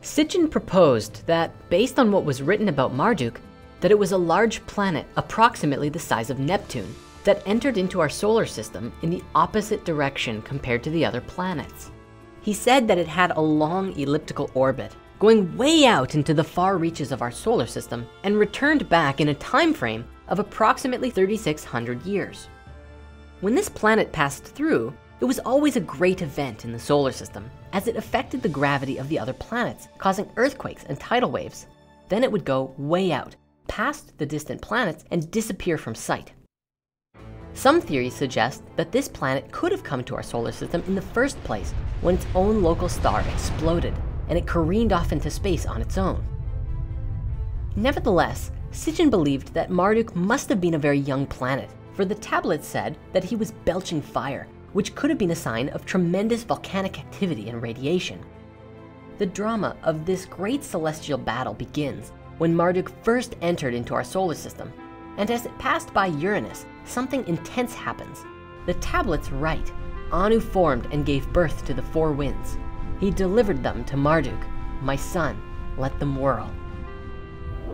Sitchin proposed that, based on what was written about Marduk, that it was a large planet approximately the size of Neptune that entered into our solar system in the opposite direction compared to the other planets. He said that it had a long elliptical orbit, going way out into the far reaches of our solar system and returned back in a time frame of approximately 3,600 years. When this planet passed through, it was always a great event in the solar system as it affected the gravity of the other planets, causing earthquakes and tidal waves. Then it would go way out, past the distant planets and disappear from sight. Some theories suggest that this planet could have come to our solar system in the first place when its own local star exploded and it careened off into space on its own. Nevertheless, Sitchin believed that Marduk must have been a very young planet, for the tablet said that he was belching fire, which could have been a sign of tremendous volcanic activity and radiation. The drama of this great celestial battle begins when Marduk first entered into our solar system, and as it passed by Uranus, something intense happens. The tablets write, "Anu formed and gave birth to the four winds. He delivered them to Marduk, my son, let them whirl."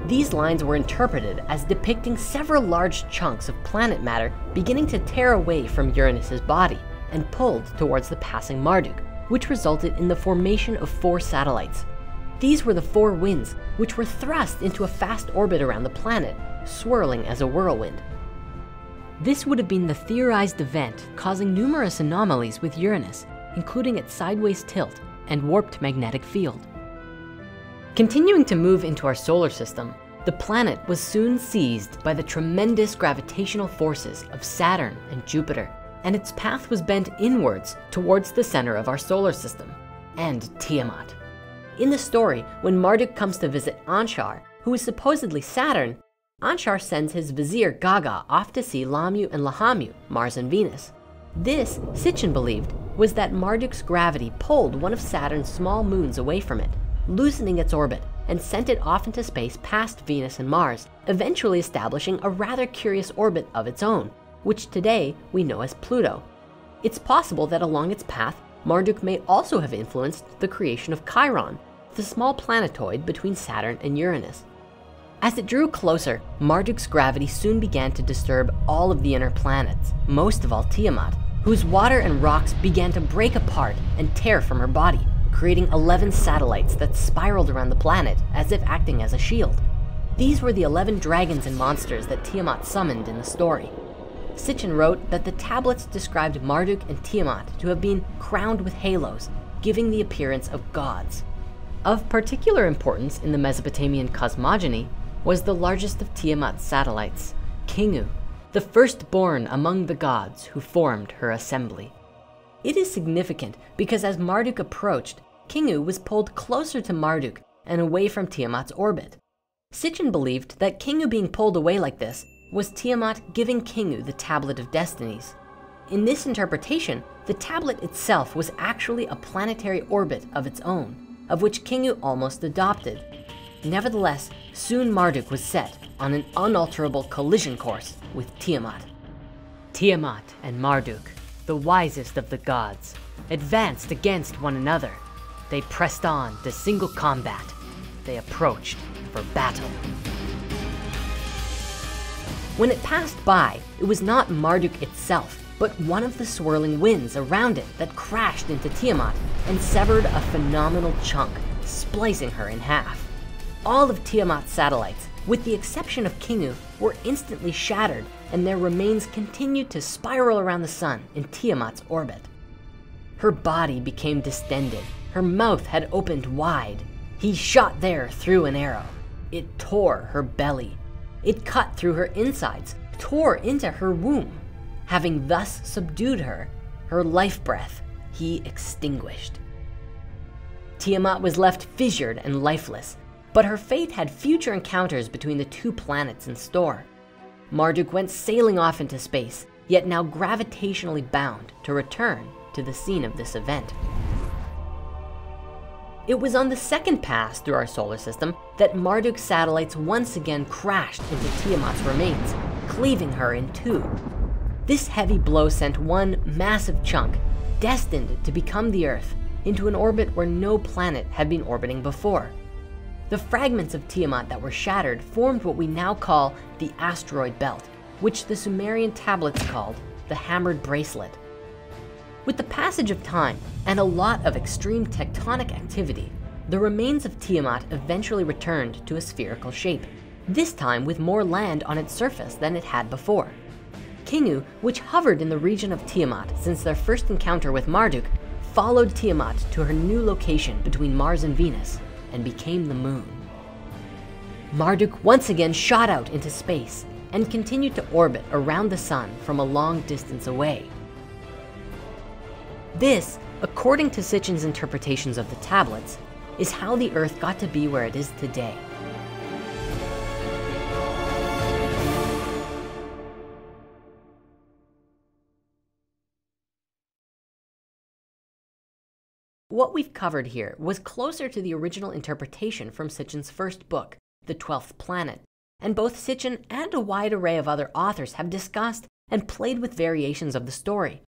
These lines were interpreted as depicting several large chunks of planet matter beginning to tear away from Uranus's body and pulled towards the passing Marduk, which resulted in the formation of 4 satellites. These were the 4 winds, which were thrust into a fast orbit around the planet, swirling as a whirlwind. This would have been the theorized event causing numerous anomalies with Uranus, including its sideways tilt and warped magnetic field. Continuing to move into our solar system, the planet was soon seized by the tremendous gravitational forces of Saturn and Jupiter, and its path was bent inwards towards the center of our solar system, and Tiamat. In the story, when Marduk comes to visit Anshar, who is supposedly Saturn, Anshar sends his vizier Gaga off to see Lamu and Lahamu, Mars and Venus. This, Sitchin believed, was that Marduk's gravity pulled one of Saturn's small moons away from it, loosening its orbit, and sent it off into space past Venus and Mars, eventually establishing a rather curious orbit of its own, which today we know as Pluto. It's possible that along its path, Marduk may also have influenced the creation of Chiron, the small planetoid between Saturn and Uranus. As it drew closer, Marduk's gravity soon began to disturb all of the inner planets, most of all Tiamat, whose water and rocks began to break apart and tear from her body, creating 11 satellites that spiraled around the planet as if acting as a shield. These were the 11 dragons and monsters that Tiamat summoned in the story. Sitchin wrote that the tablets described Marduk and Tiamat to have been crowned with halos, giving the appearance of gods. Of particular importance in the Mesopotamian cosmogony was the largest of Tiamat's satellites, Kingu, the firstborn among the gods who formed her assembly. It is significant because as Marduk approached, Kingu was pulled closer to Marduk and away from Tiamat's orbit. Sitchin believed that Kingu being pulled away like this was Tiamat giving Kingu the Tablet of Destinies. In this interpretation, the tablet itself was actually a planetary orbit of its own, of which Kingu almost adopted. Nevertheless, soon Marduk was set on an unalterable collision course with Tiamat. Tiamat and Marduk, the wisest of the gods, advanced against one another. They pressed on to single combat. They approached for battle. When it passed by, it was not Marduk itself, but one of the swirling winds around it that crashed into Tiamat and severed a phenomenal chunk, splicing her in half. All of Tiamat's satellites, with the exception of Kingu, were instantly shattered, and their remains continued to spiral around the sun in Tiamat's orbit. Her body became distended. Her mouth had opened wide. He shot there through an arrow. It tore her belly. It cut through her insides, tore into her womb. Having thus subdued her, her life breath he extinguished. Tiamat was left fissured and lifeless, but her fate had future encounters between the 2 planets in store. Marduk went sailing off into space, yet now gravitationally bound to return to the scene of this event. It was on the second pass through our solar system that Marduk's satellites once again crashed into Tiamat's remains, cleaving her in 2. This heavy blow sent one massive chunk, destined to become the Earth, into an orbit where no planet had been orbiting before. The fragments of Tiamat that were shattered formed what we now call the Asteroid Belt, which the Sumerian tablets called the Hammered Bracelet. With the passage of time and a lot of extreme tectonic activity, the remains of Tiamat eventually returned to a spherical shape, this time with more land on its surface than it had before. Kingu, which hovered in the region of Tiamat since their first encounter with Marduk, followed Tiamat to her new location between Mars and Venus and became the moon. Marduk once again shot out into space and continued to orbit around the sun from a long distance away. This, according to Sitchin's interpretations of the tablets, is how the Earth got to be where it is today. What we've covered here was closer to the original interpretation from Sitchin's first book, The 12th Planet, and both Sitchin and a wide array of other authors have discussed and played with variations of the story.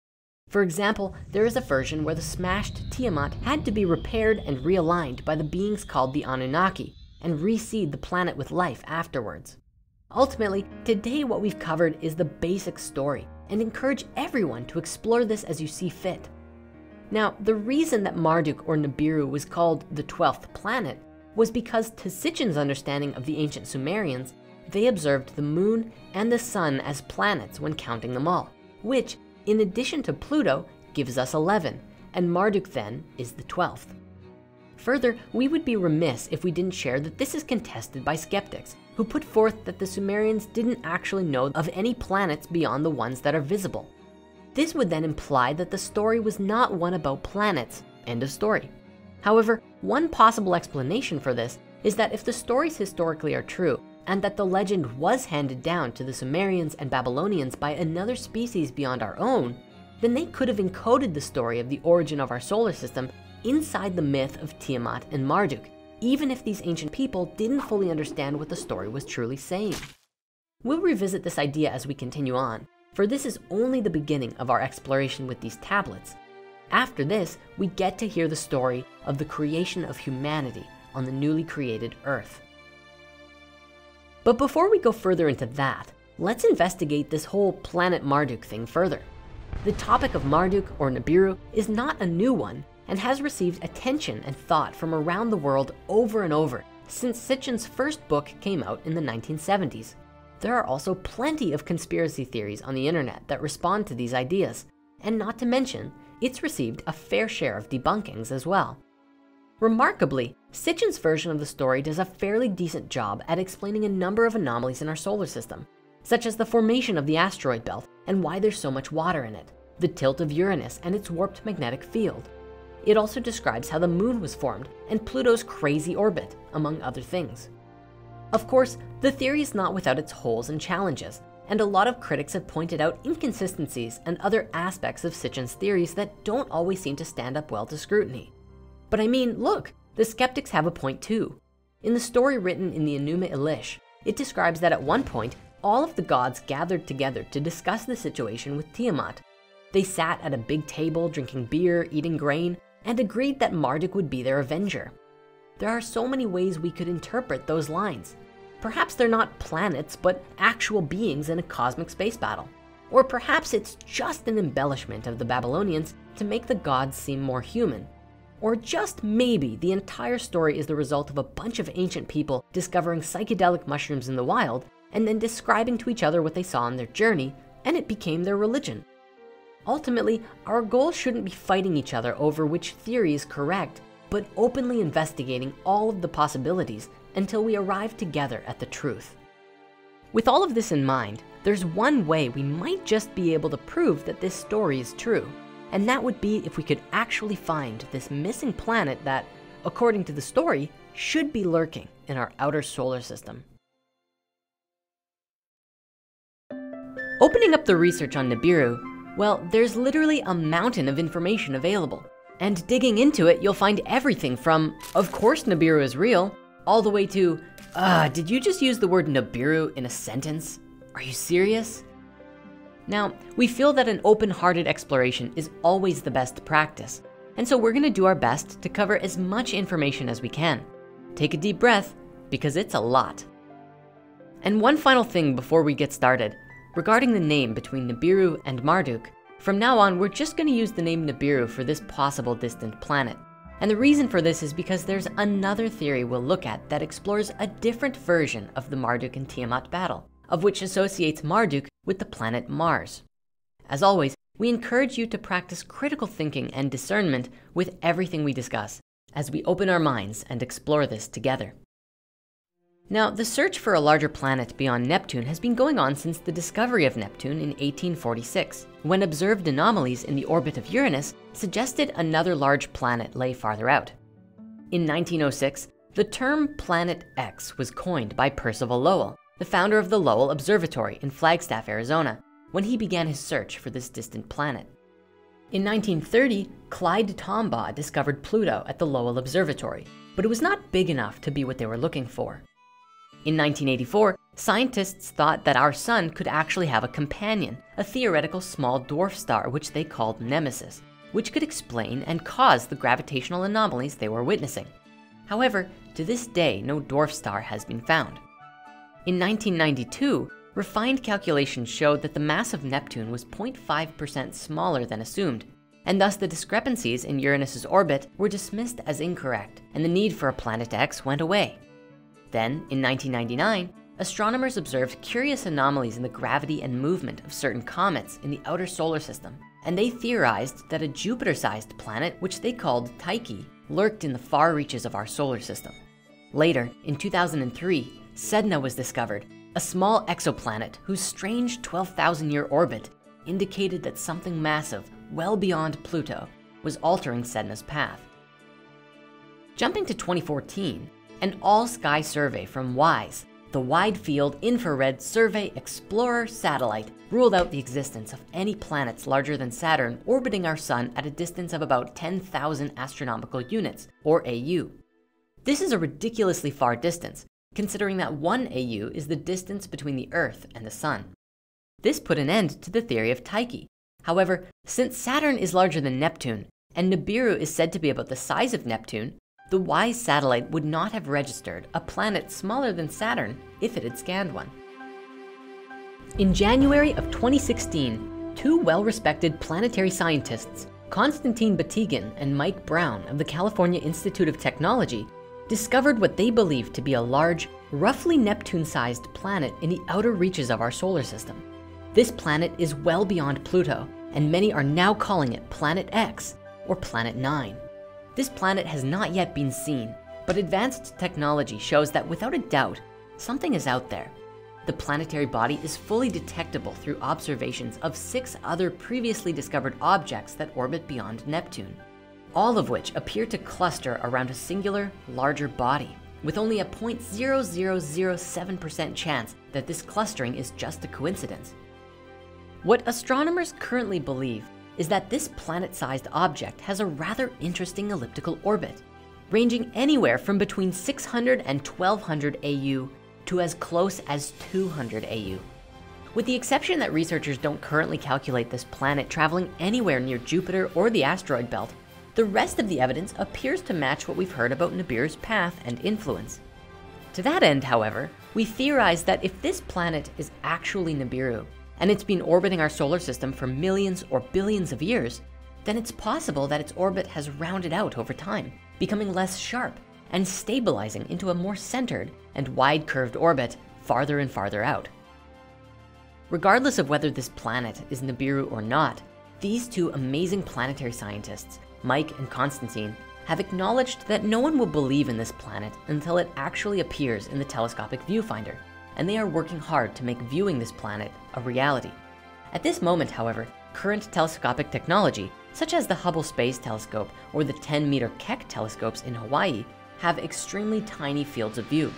For example, there is a version where the smashed Tiamat had to be repaired and realigned by the beings called the Anunnaki and reseed the planet with life afterwards. Ultimately, today what we've covered is the basic story and encourage everyone to explore this as you see fit. Now, the reason that Marduk or Nibiru was called the 12th planet was because to Sitchin's understanding of the ancient Sumerians, they observed the moon and the sun as planets when counting them all, which, in addition to Pluto, gives us 11, and Marduk then is the 12th. Further, we would be remiss if we didn't share that this is contested by skeptics who put forth that the Sumerians didn't actually know of any planets beyond the ones that are visible. This would then imply that the story was not one about planets, end of story. However, one possible explanation for this is that if the stories historically are true, and that the legend was handed down to the Sumerians and Babylonians by another species beyond our own, then they could have encoded the story of the origin of our solar system inside the myth of Tiamat and Marduk, even if these ancient people didn't fully understand what the story was truly saying. We'll revisit this idea as we continue on, for this is only the beginning of our exploration with these tablets. After this, we get to hear the story of the creation of humanity on the newly created Earth. But before we go further into that, let's investigate this whole planet Marduk thing further. The topic of Marduk or Nibiru is not a new one and has received attention and thought from around the world over and over since Sitchin's first book came out in the 1970s. There are also plenty of conspiracy theories on the internet that respond to these ideas, and not to mention, it's received a fair share of debunkings as well. Remarkably, Sitchin's version of the story does a fairly decent job at explaining a number of anomalies in our solar system, such as the formation of the asteroid belt and why there's so much water in it, the tilt of Uranus and its warped magnetic field. It also describes how the moon was formed and Pluto's crazy orbit, among other things. Of course, the theory is not without its holes and challenges, and a lot of critics have pointed out inconsistencies and other aspects of Sitchin's theories that don't always seem to stand up well to scrutiny. But I mean, look, the skeptics have a point too. In the story written in the Enuma Elish, it describes that at one point, all of the gods gathered together to discuss the situation with Tiamat. They sat at a big table drinking beer, eating grain, and agreed that Marduk would be their avenger. There are so many ways we could interpret those lines. Perhaps they're not planets, but actual beings in a cosmic space battle. Or perhaps it's just an embellishment of the Babylonians to make the gods seem more human. Or just maybe the entire story is the result of a bunch of ancient people discovering psychedelic mushrooms in the wild and then describing to each other what they saw on their journey, and it became their religion. Ultimately, our goal shouldn't be fighting each other over which theory is correct, but openly investigating all of the possibilities until we arrive together at the truth. With all of this in mind, there's one way we might just be able to prove that this story is true, and that would be if we could actually find this missing planet that, according to the story, should be lurking in our outer solar system. Opening up the research on Nibiru, well, there's literally a mountain of information available. And digging into it, you'll find everything from, of course Nibiru is real, all the way to, did you just use the word Nibiru in a sentence? Are you serious? Now, we feel that an open-hearted exploration is always the best practice, and so we're gonna do our best to cover as much information as we can. take a deep breath because it's a lot. And one final thing before we get started, regarding the name between Nibiru and Marduk, from now on, we're just gonna use the name Nibiru for this possible distant planet. And the reason for this is because there's another theory we'll look at that explores a different version of the Marduk and Tiamat battle, of which associates Marduk with the planet Mars. As always, we encourage you to practice critical thinking and discernment with everything we discuss as we open our minds and explore this together. Now, the search for a larger planet beyond Neptune has been going on since the discovery of Neptune in 1846, when observed anomalies in the orbit of Uranus suggested another large planet lay farther out. In 1906, the term Planet X was coined by Percival Lowell, the founder of the Lowell Observatory in Flagstaff, Arizona, when he began his search for this distant planet. In 1930, Clyde Tombaugh discovered Pluto at the Lowell Observatory, but it was not big enough to be what they were looking for. In 1984, scientists thought that our sun could actually have a companion, a theoretical small dwarf star which they called Nemesis, which could explain and cause the gravitational anomalies they were witnessing. However, to this day, no dwarf star has been found. In 1992, refined calculations showed that the mass of Neptune was 0.5% smaller than assumed, and thus the discrepancies in Uranus's orbit were dismissed as incorrect, and the need for a Planet X went away. Then, in 1999, astronomers observed curious anomalies in the gravity and movement of certain comets in the outer solar system, and they theorized that a Jupiter-sized planet, which they called Tyche, lurked in the far reaches of our solar system. Later, in 2003, Sedna was discovered, a small exoplanet whose strange 12,000-year orbit indicated that something massive, well beyond Pluto, was altering Sedna's path. Jumping to 2014, an all-sky survey from WISE, the Wide Field Infrared Survey Explorer satellite, ruled out the existence of any planets larger than Saturn orbiting our sun at a distance of about 10,000 astronomical units, or AU. This is a ridiculously far distance, considering that 1 AU is the distance between the Earth and the sun. This put an end to the theory of Tyche. However, since Saturn is larger than Neptune, and Nibiru is said to be about the size of Neptune, the WISE satellite would not have registered a planet smaller than Saturn if it had scanned one. In January of 2016, two well-respected planetary scientists, Konstantin Batygin and Mike Brown of the California Institute of Technology, discovered what they believed to be a large, roughly Neptune-sized planet in the outer reaches of our solar system. This planet is well beyond Pluto, and many are now calling it Planet X or Planet 9. This planet has not yet been seen, but advanced technology shows that without a doubt, something is out there. The planetary body is fully detectable through observations of 6 other previously discovered objects that orbit beyond Neptune, all of which appear to cluster around a singular, larger body, with only a 0.0007% chance that this clustering is just a coincidence. What astronomers currently believe is that this planet-sized object has a rather interesting elliptical orbit, ranging anywhere from between 600 and 1200 AU to as close as 200 AU. With the exception that researchers don't currently calculate this planet traveling anywhere near Jupiter or the asteroid belt, the rest of the evidence appears to match what we've heard about Nibiru's path and influence. To that end, however, we theorize that if this planet is actually Nibiru, and it's been orbiting our solar system for millions or billions of years, then it's possible that its orbit has rounded out over time, becoming less sharp and stabilizing into a more centered and wide curved orbit farther and farther out. Regardless of whether this planet is Nibiru or not, these two amazing planetary scientists, Mike and Konstantin, have acknowledged that no one will believe in this planet until it actually appears in the telescopic viewfinder, and they are working hard to make viewing this planet a reality. At this moment, however, current telescopic technology, such as the Hubble Space Telescope or the 10-meter Keck telescopes in Hawaii, have extremely tiny fields of view.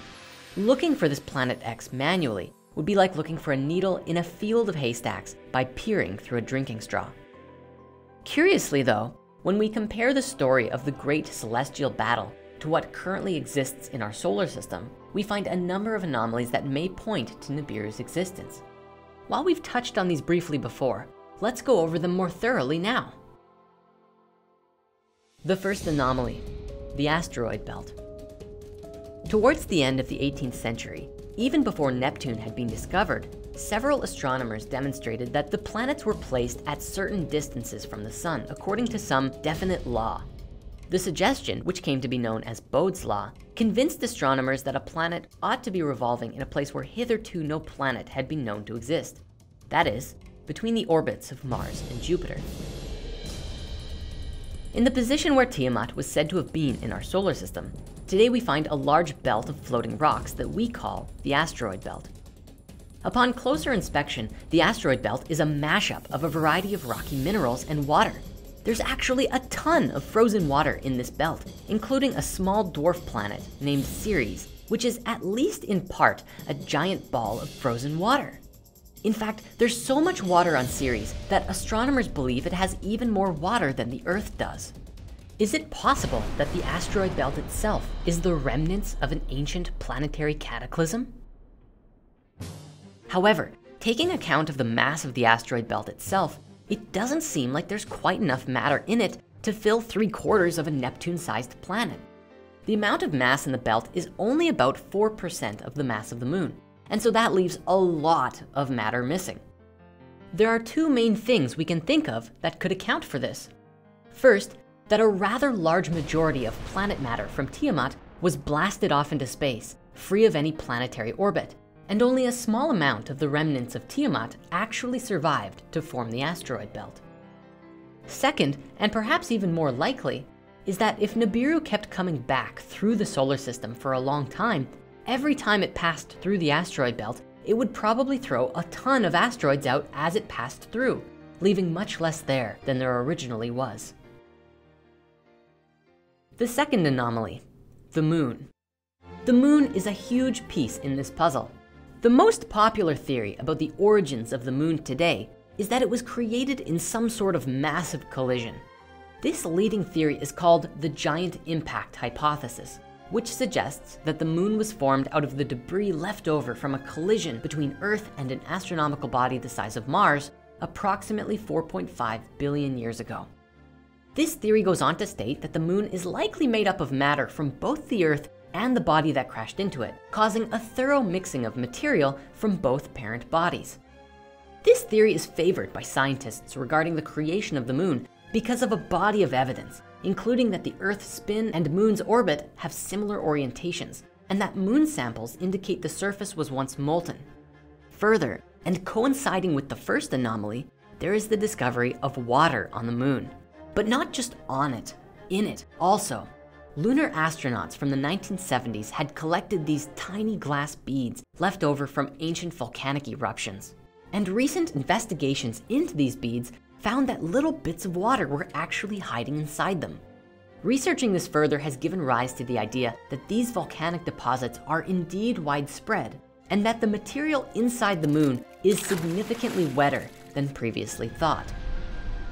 Looking for this Planet X manually would be like looking for a needle in a field of haystacks by peering through a drinking straw. Curiously though, when we compare the story of the great celestial battle to what currently exists in our solar system, we find a number of anomalies that may point to Nibiru's existence. While we've touched on these briefly before, let's go over them more thoroughly now. The first anomaly, the asteroid belt. Towards the end of the 18th century, even before Neptune had been discovered, several astronomers demonstrated that the planets were placed at certain distances from the sun according to some definite law. The suggestion, which came to be known as Bode's law, convinced astronomers that a planet ought to be revolving in a place where hitherto no planet had been known to exist. That is, between the orbits of Mars and Jupiter. In the position where Tiamat was said to have been in our solar system, today we find a large belt of floating rocks that we call the Asteroid Belt. Upon closer inspection, the Asteroid Belt is a mashup of a variety of rocky minerals and water. There's actually a ton of frozen water in this belt, including a small dwarf planet named Ceres, which is at least in part a giant ball of frozen water. In fact, there's so much water on Ceres that astronomers believe it has even more water than the Earth does. Is it possible that the asteroid belt itself is the remnants of an ancient planetary cataclysm? However, taking account of the mass of the asteroid belt itself, it doesn't seem like there's quite enough matter in it to fill 3/4 of a Neptune-sized planet. The amount of mass in the belt is only about 4% of the mass of the moon, and so that leaves a lot of matter missing. There are two main things we can think of that could account for this. First, that a rather large majority of planet matter from Tiamat was blasted off into space, free of any planetary orbit, and only a small amount of the remnants of Tiamat actually survived to form the asteroid belt. Second, and perhaps even more likely, is that if Nibiru kept coming back through the solar system for a long time, every time it passed through the asteroid belt, it would probably throw a ton of asteroids out as it passed through, leaving much less there than there originally was. The second anomaly, the moon. The moon is a huge piece in this puzzle. The most popular theory about the origins of the moon today is that it was created in some sort of massive collision. This leading theory is called the giant impact hypothesis, which suggests that the moon was formed out of the debris left over from a collision between Earth and an astronomical body the size of Mars approximately 4.5 billion years ago. This theory goes on to state that the moon is likely made up of matter from both the Earth and the body that crashed into it, causing a thorough mixing of material from both parent bodies. This theory is favored by scientists regarding the creation of the moon because of a body of evidence, including that the Earth's spin and moon's orbit have similar orientations, and that moon samples indicate the surface was once molten. Further, and coinciding with the first anomaly, there is the discovery of water on the moon. But not just on it, in it also. Lunar astronauts from the 1970s had collected these tiny glass beads left over from ancient volcanic eruptions. And recent investigations into these beads found that little bits of water were actually hiding inside them. Researching this further has given rise to the idea that these volcanic deposits are indeed widespread, and that the material inside the moon is significantly wetter than previously thought.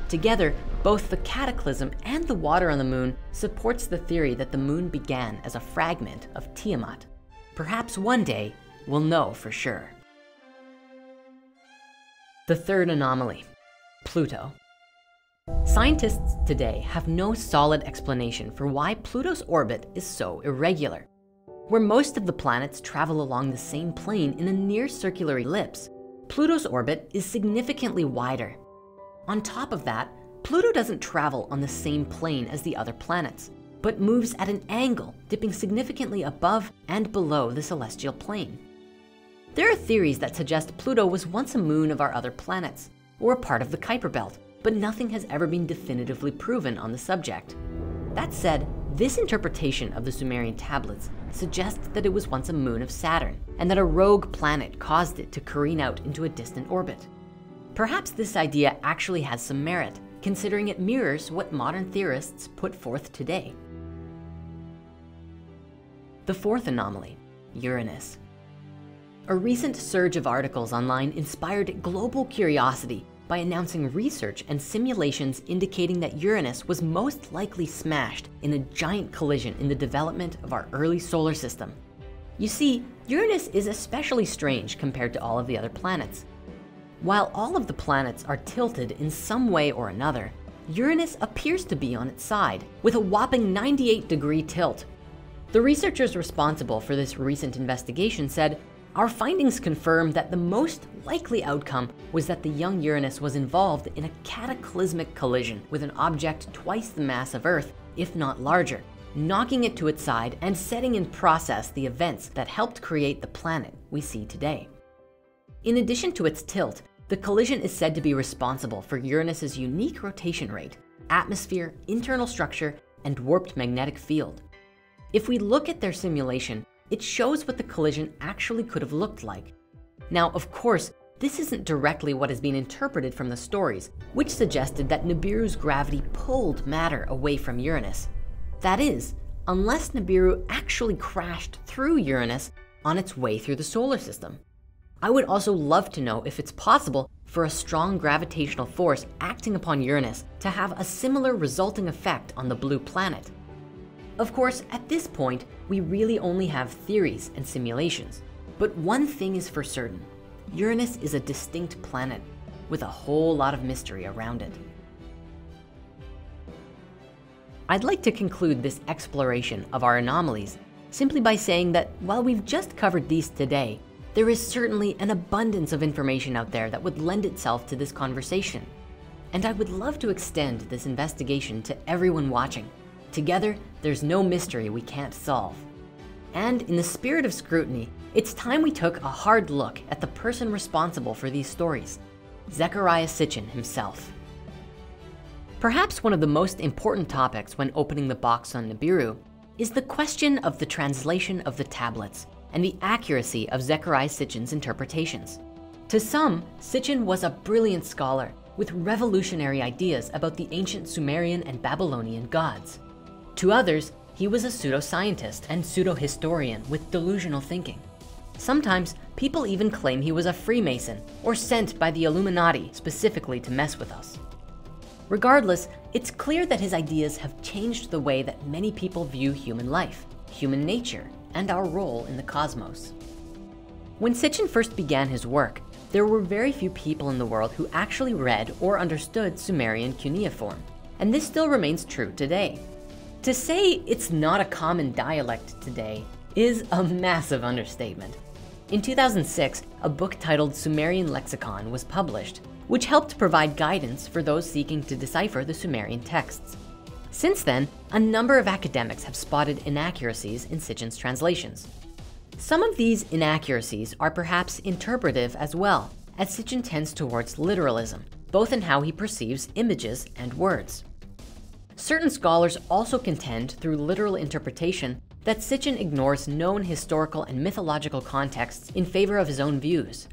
Together, both the cataclysm and the water on the moon supports the theory that the moon began as a fragment of Tiamat. Perhaps one day we'll know for sure. The third anomaly, Pluto. Scientists today have no solid explanation for why Pluto's orbit is so irregular. Where most of the planets travel along the same plane in a near circular ellipse, Pluto's orbit is significantly wider. On top of that, Pluto doesn't travel on the same plane as the other planets, but moves at an angle, dipping significantly above and below the celestial plane. There are theories that suggest Pluto was once a moon of our other planets, or a part of the Kuiper Belt, but nothing has ever been definitively proven on the subject. That said, this interpretation of the Sumerian tablets suggests that it was once a moon of Saturn, and that a rogue planet caused it to careen out into a distant orbit. Perhaps this idea actually has some merit, considering it mirrors what modern theorists put forth today. The fourth anomaly, Uranus. A recent surge of articles online inspired global curiosity by announcing research and simulations indicating that Uranus was most likely smashed in a giant collision in the development of our early solar system. You see, Uranus is especially strange compared to all of the other planets. While all of the planets are tilted in some way or another, Uranus appears to be on its side with a whopping 98-degree tilt. The researchers responsible for this recent investigation said, "Our findings confirm that the most likely outcome was that the young Uranus was involved in a cataclysmic collision with an object twice the mass of Earth, if not larger, knocking it to its side and setting in process the events that helped create the planet we see today." In addition to its tilt, the collision is said to be responsible for Uranus's unique rotation rate, atmosphere, internal structure, and warped magnetic field. If we look at their simulation, it shows what the collision actually could have looked like. Now, of course, this isn't directly what has been interpreted from the stories, which suggested that Nibiru's gravity pulled matter away from Uranus. That is, unless Nibiru actually crashed through Uranus on its way through the solar system. I would also love to know if it's possible for a strong gravitational force acting upon Uranus to have a similar resulting effect on the blue planet. Of course, at this point, we really only have theories and simulations. But one thing is for certain, Uranus is a distinct planet with a whole lot of mystery around it. I'd like to conclude this exploration of our anomalies simply by saying that while we've just covered these today, there is certainly an abundance of information out there that would lend itself to this conversation. And I would love to extend this investigation to everyone watching. Together, there's no mystery we can't solve. And in the spirit of scrutiny, it's time we took a hard look at the person responsible for these stories, Zechariah Sitchin himself. Perhaps one of the most important topics when opening the box on Nibiru is the question of the translation of the tablets and the accuracy of Zechariah Sitchin's interpretations. To some, Sitchin was a brilliant scholar with revolutionary ideas about the ancient Sumerian and Babylonian gods. To others, he was a pseudoscientist and pseudo-historian with delusional thinking. Sometimes, people even claim he was a Freemason or sent by the Illuminati specifically to mess with us. Regardless, it's clear that his ideas have changed the way that many people view human life, human nature, and our role in the cosmos. When Sitchin first began his work, there were very few people in the world who actually read or understood Sumerian cuneiform, and this still remains true today. To say it's not a common dialect today is a massive understatement. In 2006, a book titled Sumerian Lexicon was published, which helped provide guidance for those seeking to decipher the Sumerian texts. Since then, a number of academics have spotted inaccuracies in Sitchin's translations. Some of these inaccuracies are perhaps interpretive as well, as Sitchin tends towards literalism, both in how he perceives images and words. Certain scholars also contend through literal interpretation that Sitchin ignores known historical and mythological contexts in favor of his own views.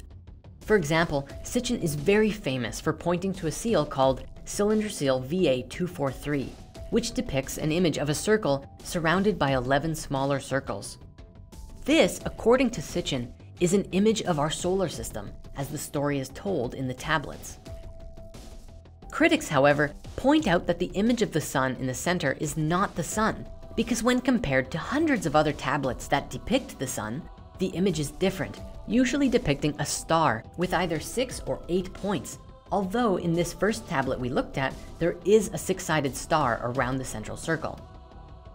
For example, Sitchin is very famous for pointing to a seal called Cylinder Seal VA243, which depicts an image of a circle surrounded by 11 smaller circles. This, according to Sitchin, is an image of our solar system, as the story is told in the tablets. Critics, however, point out that the image of the sun in the center is not the sun, because when compared to hundreds of other tablets that depict the sun, the image is different, usually depicting a star with either 6 or 8 points, although in this first tablet we looked at, there is a 6-sided star around the central circle.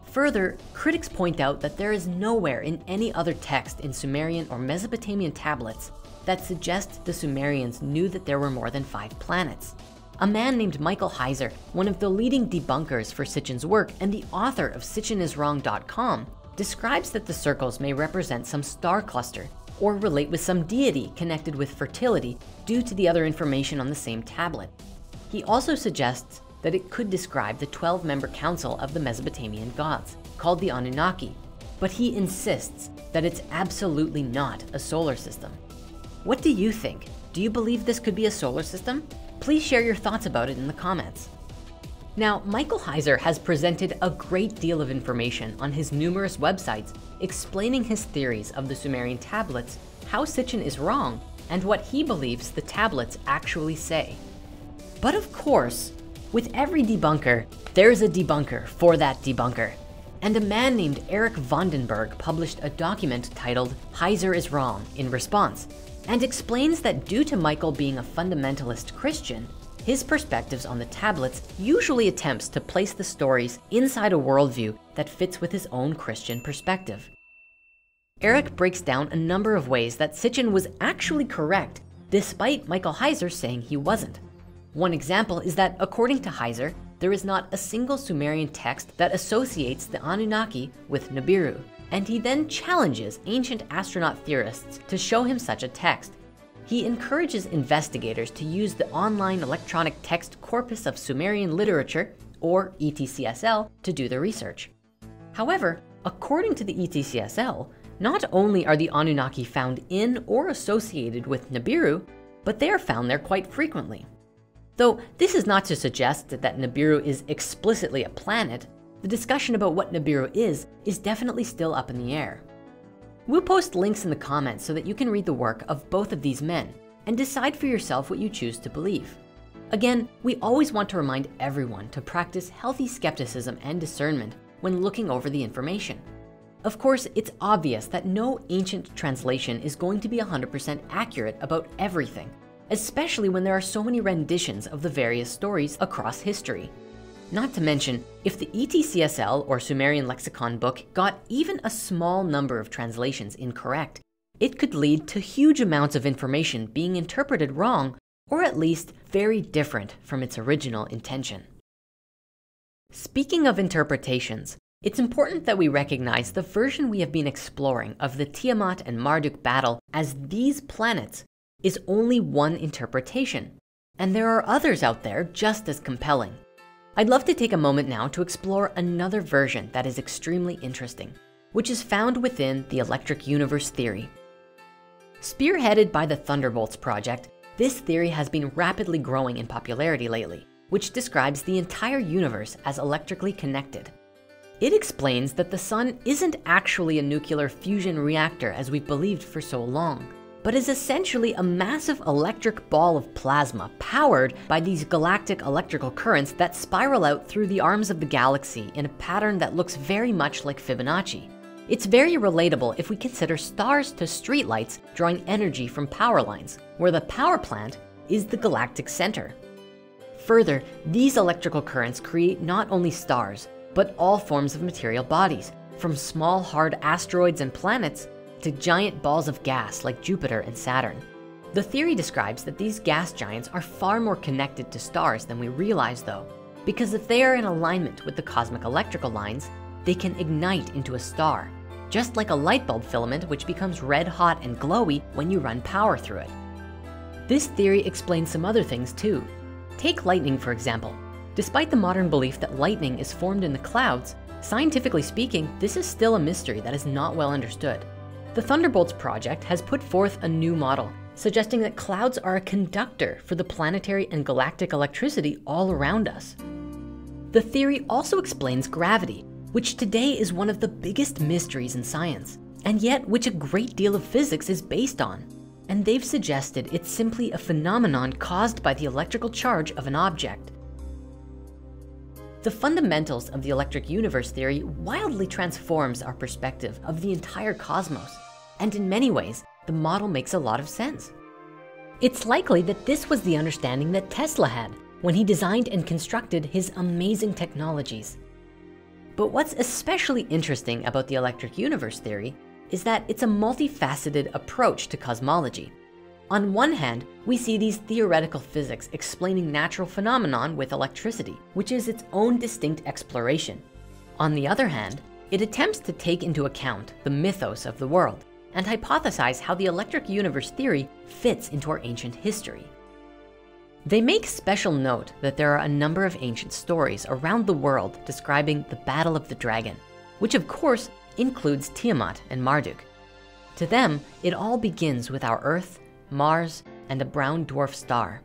Further, critics point out that there is nowhere in any other text in Sumerian or Mesopotamian tablets that suggests the Sumerians knew that there were more than 5 planets. A man named Michael Heiser, one of the leading debunkers for Sitchin's work and the author of SitchinIsWrong.com, describes that the circles may represent some star cluster or relate with some deity connected with fertility due to the other information on the same tablet. He also suggests that it could describe the 12-member council of the Mesopotamian gods, called the Anunnaki, but he insists that it's absolutely not a solar system. What do you think? Do you believe this could be a solar system? Please share your thoughts about it in the comments. Now, Michael Heiser has presented a great deal of information on his numerous websites explaining his theories of the Sumerian tablets, how Sitchin is wrong, and what he believes the tablets actually say. But of course, with every debunker, there's a debunker for that debunker. And a man named Eric Vandenberg published a document titled Heiser is Wrong in response, and explains that due to Michael being a fundamentalist Christian, His perspectives on the tablets usually attempts to place the stories inside a worldview that fits with his own Christian perspective. Eric breaks down a number of ways that Sitchin was actually correct, despite Michael Heiser saying he wasn't. One example is that according to Heiser, there is not a single Sumerian text that associates the Anunnaki with Nibiru, and he then challenges ancient astronaut theorists to show him such a text. He encourages investigators to use the online electronic text corpus of Sumerian literature, or ETCSL, to do the research. However, according to the ETCSL, not only are the Anunnaki found in or associated with Nibiru, but they are found there quite frequently. Though this is not to suggest that Nibiru is explicitly a planet, the discussion about what Nibiru is definitely still up in the air. We'll post links in the comments so that you can read the work of both of these men and decide for yourself what you choose to believe. Again, we always want to remind everyone to practice healthy skepticism and discernment when looking over the information. Of course, it's obvious that no ancient translation is going to be 100% accurate about everything, especially when there are so many renditions of the various stories across history. Not to mention, if the ETCSL or Sumerian Lexicon book got even a small number of translations incorrect, it could lead to huge amounts of information being interpreted wrong, or at least very different from its original intention. Speaking of interpretations, it's important that we recognize the version we have been exploring of the Tiamat and Marduk battle as these planets is only one interpretation, and there are others out there just as compelling. I'd love to take a moment now to explore another version that is extremely interesting, which is found within the electric universe theory. Spearheaded by the Thunderbolts project, this theory has been rapidly growing in popularity lately, which describes the entire universe as electrically connected. It explains that the sun isn't actually a nuclear fusion reactor as we've believed for so long, but is essentially a massive electric ball of plasma powered by these galactic electrical currents that spiral out through the arms of the galaxy in a pattern that looks very much like Fibonacci. It's very relatable if we consider stars to streetlights drawing energy from power lines, where the power plant is the galactic center. Further, these electrical currents create not only stars, but all forms of material bodies, from small hard asteroids and planets to giant balls of gas like Jupiter and Saturn. The theory describes that these gas giants are far more connected to stars than we realize though, because if they are in alignment with the cosmic electrical lines, they can ignite into a star, just like a light bulb filament which becomes red hot and glowy when you run power through it. This theory explains some other things too. Take lightning, for example. Despite the modern belief that lightning is formed in the clouds, scientifically speaking, this is still a mystery that is not well understood. The Thunderbolts project has put forth a new model, suggesting that clouds are a conductor for the planetary and galactic electricity all around us. The theory also explains gravity, which today is one of the biggest mysteries in science, and yet which a great deal of physics is based on. And they've suggested it's simply a phenomenon caused by the electrical charge of an object. The fundamentals of the electric universe theory wildly transforms our perspective of the entire cosmos. And in many ways, the model makes a lot of sense. It's likely that this was the understanding that Tesla had when he designed and constructed his amazing technologies. But what's especially interesting about the electric universe theory is that it's a multifaceted approach to cosmology. On one hand, we see these theoretical physics explaining natural phenomenon with electricity, which is its own distinct exploration. On the other hand, it attempts to take into account the mythos of the world and hypothesize how the electric universe theory fits into our ancient history. They make special note that there are a number of ancient stories around the world describing the Battle of the Dragon, which of course includes Tiamat and Marduk. To them, it all begins with our Earth, Mars, and a brown dwarf star.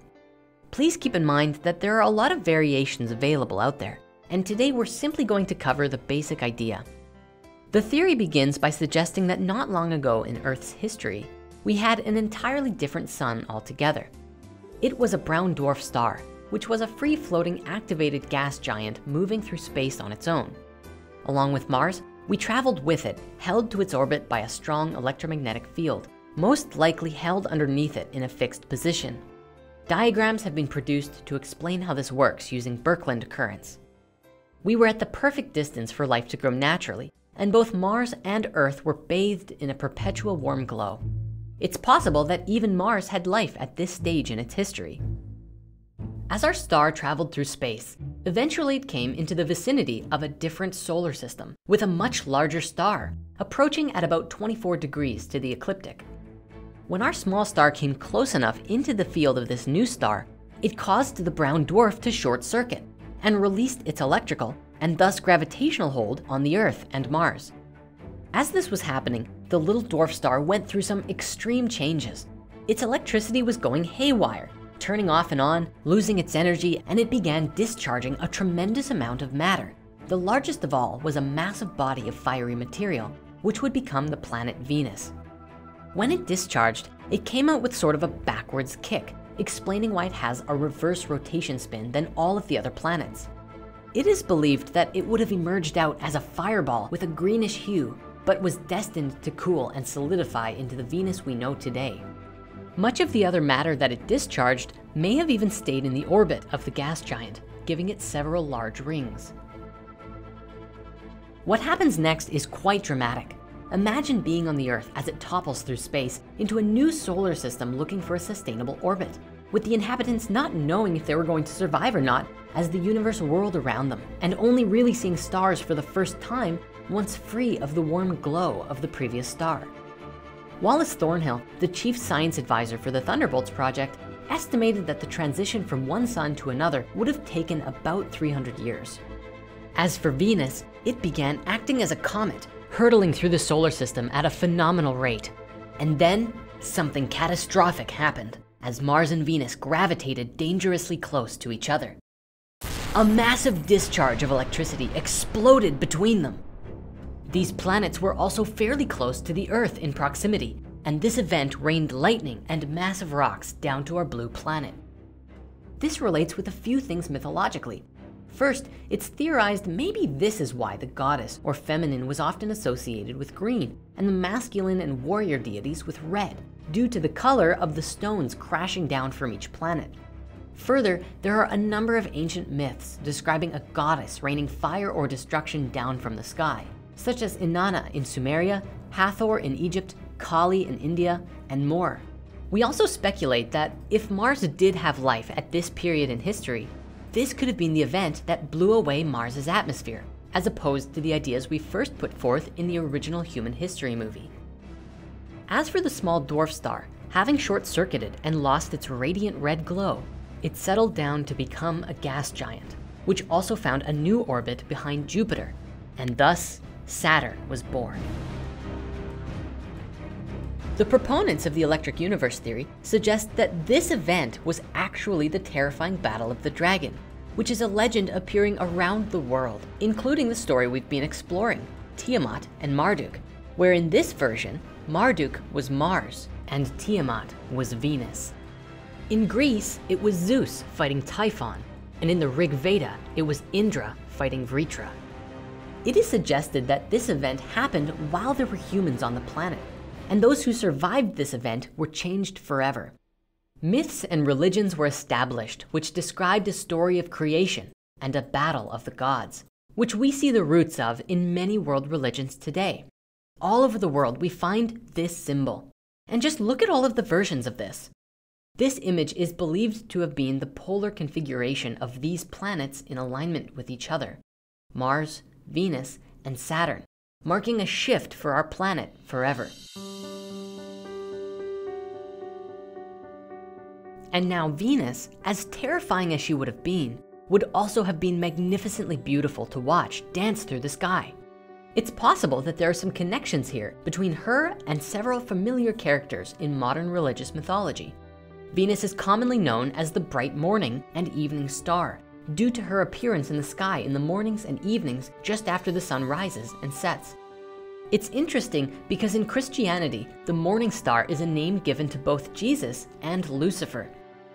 Please keep in mind that there are a lot of variations available out there, and today we're simply going to cover the basic idea. The theory begins by suggesting that not long ago in Earth's history, we had an entirely different sun altogether. It was a brown dwarf star, which was a free-floating activated gas giant moving through space on its own. Along with Mars, we traveled with it, held to its orbit by a strong electromagnetic field, most likely held underneath it in a fixed position. Diagrams have been produced to explain how this works using Birkeland currents. We were at the perfect distance for life to grow naturally, and both Mars and Earth were bathed in a perpetual warm glow. It's possible that even Mars had life at this stage in its history. As our star traveled through space, eventually it came into the vicinity of a different solar system with a much larger star, approaching at about 24 degrees to the ecliptic. When our small star came close enough into the field of this new star, it caused the brown dwarf to short circuit and released its electrical and thus gravitational hold on the Earth and Mars. As this was happening, the little dwarf star went through some extreme changes. Its electricity was going haywire, turning off and on, losing its energy, and it began discharging a tremendous amount of matter. The largest of all was a massive body of fiery material, which would become the planet Venus. When it discharged, it came out with sort of a backwards kick, explaining why it has a reverse rotation spin than all of the other planets. It is believed that it would have emerged out as a fireball with a greenish hue, but was destined to cool and solidify into the Venus we know today. Much of the other matter that it discharged may have even stayed in the orbit of the gas giant, giving it several large rings. What happens next is quite dramatic. Imagine being on the Earth as it topples through space into a new solar system looking for a sustainable orbit, with the inhabitants not knowing if they were going to survive or not as the universe whirled around them, and only really seeing stars for the first time once free of the warm glow of the previous star. Wallace Thornhill, the chief science advisor for the Thunderbolts project, estimated that the transition from one sun to another would have taken about 300 years. As for Venus, it began acting as a comet, hurtling through the solar system at a phenomenal rate. And then something catastrophic happened as Mars and Venus gravitated dangerously close to each other. A massive discharge of electricity exploded between them. These planets were also fairly close to the Earth in proximity, and this event rained lightning and massive rocks down to our blue planet. This relates with a few things mythologically. First, it's theorized maybe this is why the goddess or feminine was often associated with green and the masculine and warrior deities with red, due to the color of the stones crashing down from each planet. Further, there are a number of ancient myths describing a goddess raining fire or destruction down from the sky, such as Inanna in Sumeria, Hathor in Egypt, Kali in India, and more. We also speculate that if Mars did have life at this period in history, this could have been the event that blew away Mars's atmosphere, as opposed to the ideas we first put forth in the original human history movie. As for the small dwarf star, having short-circuited and lost its radiant red glow, it settled down to become a gas giant, which also found a new orbit behind Jupiter, and thus Saturn was born. The proponents of the electric universe theory suggest that this event was actually the terrifying Battle of the Dragon, which is a legend appearing around the world, including the story we've been exploring, Tiamat and Marduk, where in this version, Marduk was Mars and Tiamat was Venus. In Greece, it was Zeus fighting Typhon, and in the Rig Veda, it was Indra fighting Vritra. It is suggested that this event happened while there were humans on the planet, and those who survived this event were changed forever. Myths and religions were established which described a story of creation and a battle of the gods, which we see the roots of in many world religions today. All over the world, we find this symbol. And just look at all of the versions of this. This image is believed to have been the polar configuration of these planets in alignment with each other, Mars, Venus, and Saturn, marking a shift for our planet forever. And now Venus, as terrifying as she would have been, would also have been magnificently beautiful to watch dance through the sky. It's possible that there are some connections here between her and several familiar characters in modern religious mythology. Venus is commonly known as the bright morning and evening star, due to her appearance in the sky in the mornings and evenings just after the sun rises and sets. It's interesting because in Christianity, the morning star is a name given to both Jesus and Lucifer.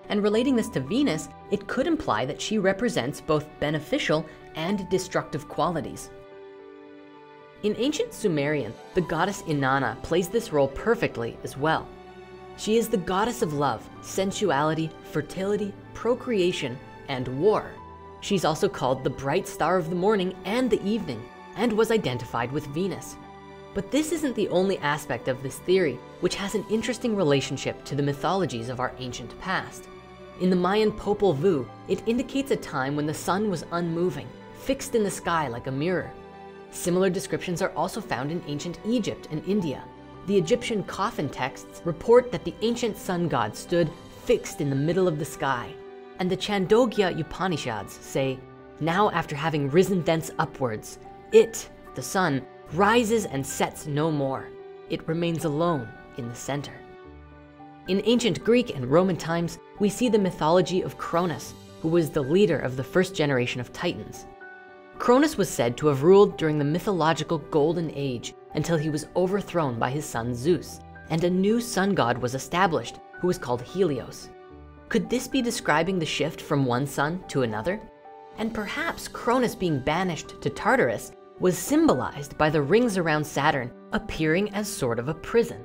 And relating this to Venus, it could imply that she represents both beneficial and destructive qualities. In ancient Sumerian, the goddess Inanna plays this role perfectly as well. She is the goddess of love, sensuality, fertility, procreation, and war. She's also called the bright star of the morning and the evening, and was identified with Venus. But this isn't the only aspect of this theory, which has an interesting relationship to the mythologies of our ancient past. In the Mayan Popol Vuh, it indicates a time when the sun was unmoving, fixed in the sky like a mirror. Similar descriptions are also found in ancient Egypt and India. The Egyptian coffin texts report that the ancient sun god stood fixed in the middle of the sky. And the Chandogya Upanishads say, now after having risen thence upwards, it, the sun, rises and sets no more. It remains alone in the center. In ancient Greek and Roman times, we see the mythology of Cronus, who was the leader of the first generation of Titans. Cronus was said to have ruled during the mythological Golden Age until he was overthrown by his son Zeus, and a new sun god was established who was called Helios. Could this be describing the shift from one sun to another? And perhaps Cronus being banished to Tartarus was symbolized by the rings around Saturn appearing as sort of a prison.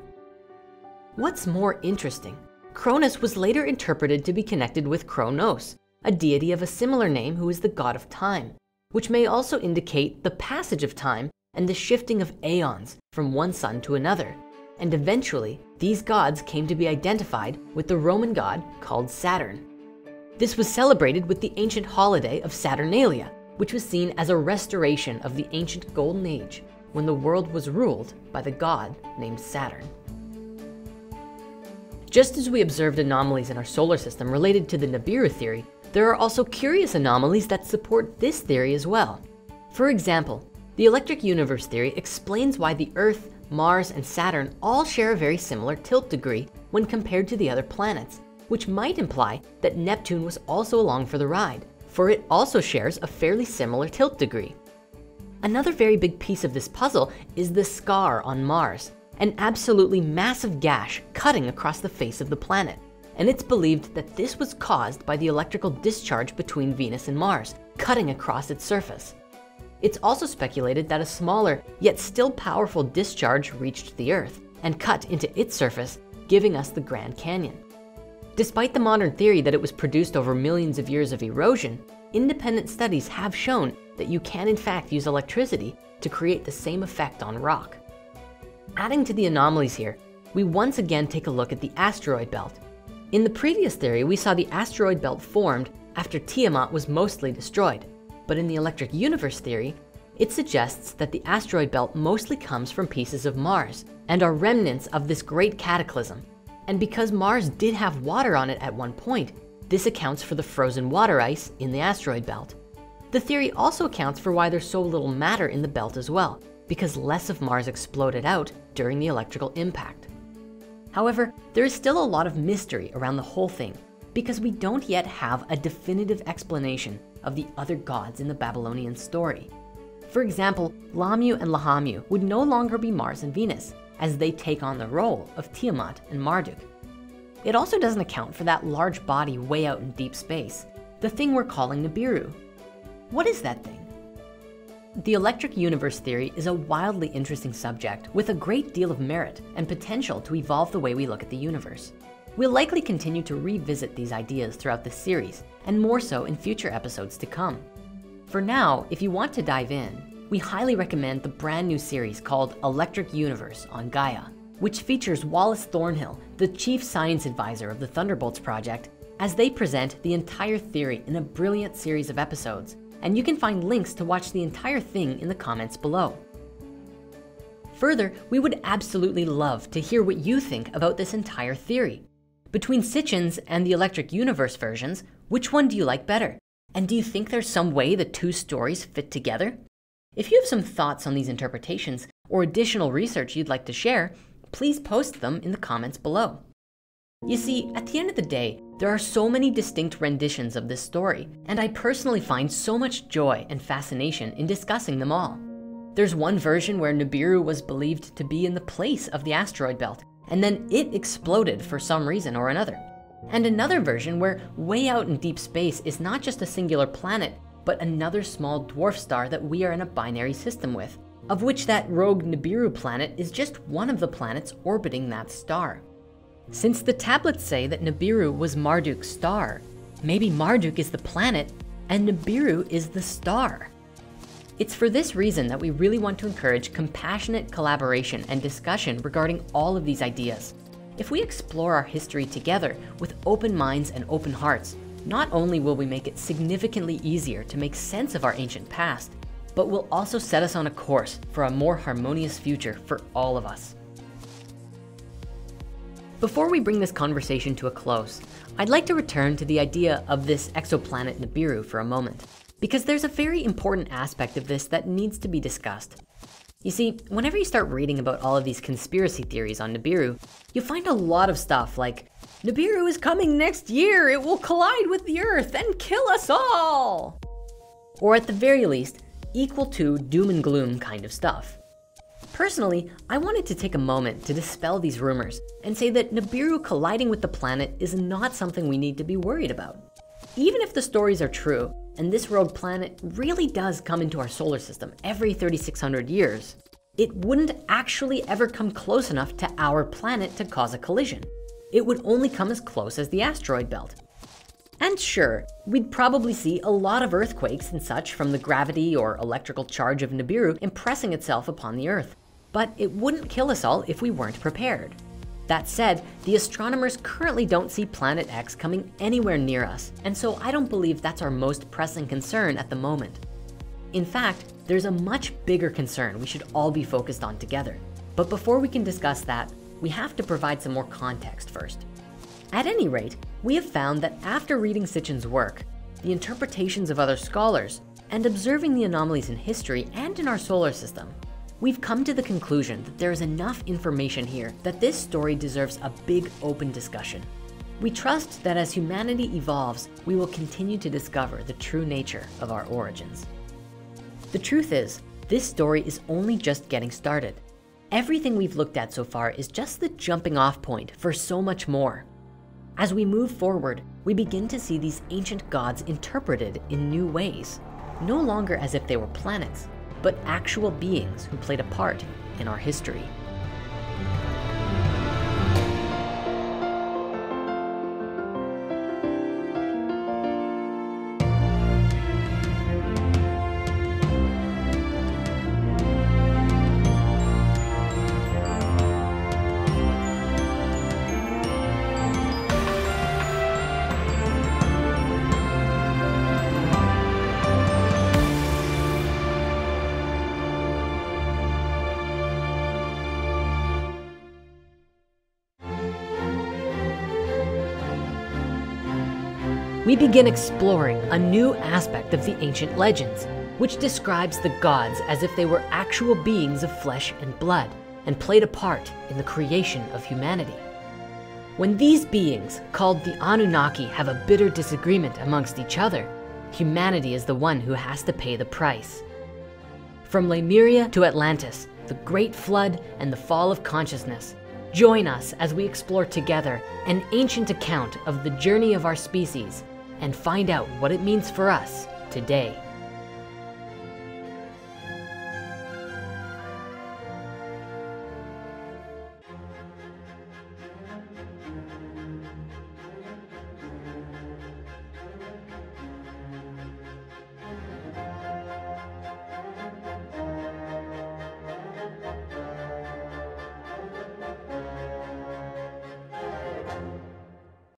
What's more interesting, Cronus was later interpreted to be connected with Kronos, a deity of a similar name who is the god of time, which may also indicate the passage of time and the shifting of aeons from one sun to another. And eventually, these gods came to be identified with the Roman god called Saturn. This was celebrated with the ancient holiday of Saturnalia, which was seen as a restoration of the ancient Golden Age, when the world was ruled by the god named Saturn. Just as we observed anomalies in our solar system related to the Nibiru theory, there are also curious anomalies that support this theory as well. For example, the electric universe theory explains why the Earth, Mars, and Saturn all share a very similar tilt degree when compared to the other planets, which might imply that Neptune was also along for the ride, for it also shares a fairly similar tilt degree. Another very big piece of this puzzle is the scar on Mars, an absolutely massive gash cutting across the face of the planet. And it's believed that this was caused by the electrical discharge between Venus and Mars, cutting across its surface. It's also speculated that a smaller, yet still powerful discharge reached the Earth and cut into its surface, giving us the Grand Canyon. Despite the modern theory that it was produced over millions of years of erosion, independent studies have shown that you can in fact use electricity to create the same effect on rock. Adding to the anomalies here, we once again take a look at the asteroid belt. In the previous theory, we saw the asteroid belt formed after Tiamat was mostly destroyed. But in the electric universe theory, it suggests that the asteroid belt mostly comes from pieces of Mars and are remnants of this great cataclysm. And because Mars did have water on it at one point, this accounts for the frozen water ice in the asteroid belt. The theory also accounts for why there's so little matter in the belt as well, because less of Mars exploded out during the electrical impact. However, there is still a lot of mystery around the whole thing, because we don't yet have a definitive explanation of the other gods in the Babylonian story. For example, Lamu and Lahamu would no longer be Mars and Venus, as they take on the role of Tiamat and Marduk. It also doesn't account for that large body way out in deep space, the thing we're calling Nibiru. What is that thing? The electric universe theory is a wildly interesting subject with a great deal of merit and potential to evolve the way we look at the universe. We'll likely continue to revisit these ideas throughout this series, and more so in future episodes to come. For now, if you want to dive in, we highly recommend the brand new series called Electric Universe on Gaia, which features Wallace Thornhill, the chief science advisor of the Thunderbolts project, as they present the entire theory in a brilliant series of episodes, and you can find links to watch the entire thing in the comments below. Further, we would absolutely love to hear what you think about this entire theory. Between Sitchin's and the Electric Universe versions, which one do you like better? And do you think there's some way the two stories fit together? If you have some thoughts on these interpretations or additional research you'd like to share, please post them in the comments below. You see, at the end of the day, there are so many distinct renditions of this story, and I personally find so much joy and fascination in discussing them all. There's one version where Nibiru was believed to be in the place of the asteroid belt, and then it exploded for some reason or another. And another version where way out in deep space is not just a singular planet, but another small dwarf star that we are in a binary system with, of which that rogue Nibiru planet is just one of the planets orbiting that star. Since the tablets say that Nibiru was Marduk's star, maybe Marduk is the planet and Nibiru is the star. It's for this reason that we really want to encourage compassionate collaboration and discussion regarding all of these ideas. If we explore our history together with open minds and open hearts, not only will we make it significantly easier to make sense of our ancient past, but will also set us on a course for a more harmonious future for all of us. Before we bring this conversation to a close, I'd like to return to the idea of this exoplanet Nibiru for a moment, because there's a very important aspect of this that needs to be discussed. You see, whenever you start reading about all of these conspiracy theories on Nibiru, you find a lot of stuff like, Nibiru is coming next year, it will collide with the Earth and kill us all! Or at the very least, equal to doom and gloom kind of stuff. Personally, I wanted to take a moment to dispel these rumors and say that Nibiru colliding with the planet is not something we need to be worried about. Even if the stories are true, and this rogue planet really does come into our solar system every 3,600 years, it wouldn't actually ever come close enough to our planet to cause a collision. It would only come as close as the asteroid belt. And sure, we'd probably see a lot of earthquakes and such from the gravity or electrical charge of Nibiru impressing itself upon the Earth, but it wouldn't kill us all if we weren't prepared. That said, the astronomers currently don't see Planet X coming anywhere near us, and so I don't believe that's our most pressing concern at the moment. In fact, there's a much bigger concern we should all be focused on together. But before we can discuss that, we have to provide some more context first. At any rate, we have found that after reading Sitchin's work, the interpretations of other scholars, and observing the anomalies in history and in our solar system, we've come to the conclusion that there is enough information here that this story deserves a big open discussion. We trust that as humanity evolves, we will continue to discover the true nature of our origins. The truth is, this story is only just getting started. Everything we've looked at so far is just the jumping off point for so much more. As we move forward, we begin to see these ancient gods interpreted in new ways, no longer as if they were planets, but actual beings who played a part in our history. We begin exploring a new aspect of the ancient legends, which describes the gods as if they were actual beings of flesh and blood and played a part in the creation of humanity. When these beings, called the Anunnaki, have a bitter disagreement amongst each other, humanity is the one who has to pay the price. From Lemuria to Atlantis, the Great Flood and the fall of consciousness, join us as we explore together an ancient account of the journey of our species and find out what it means for us today.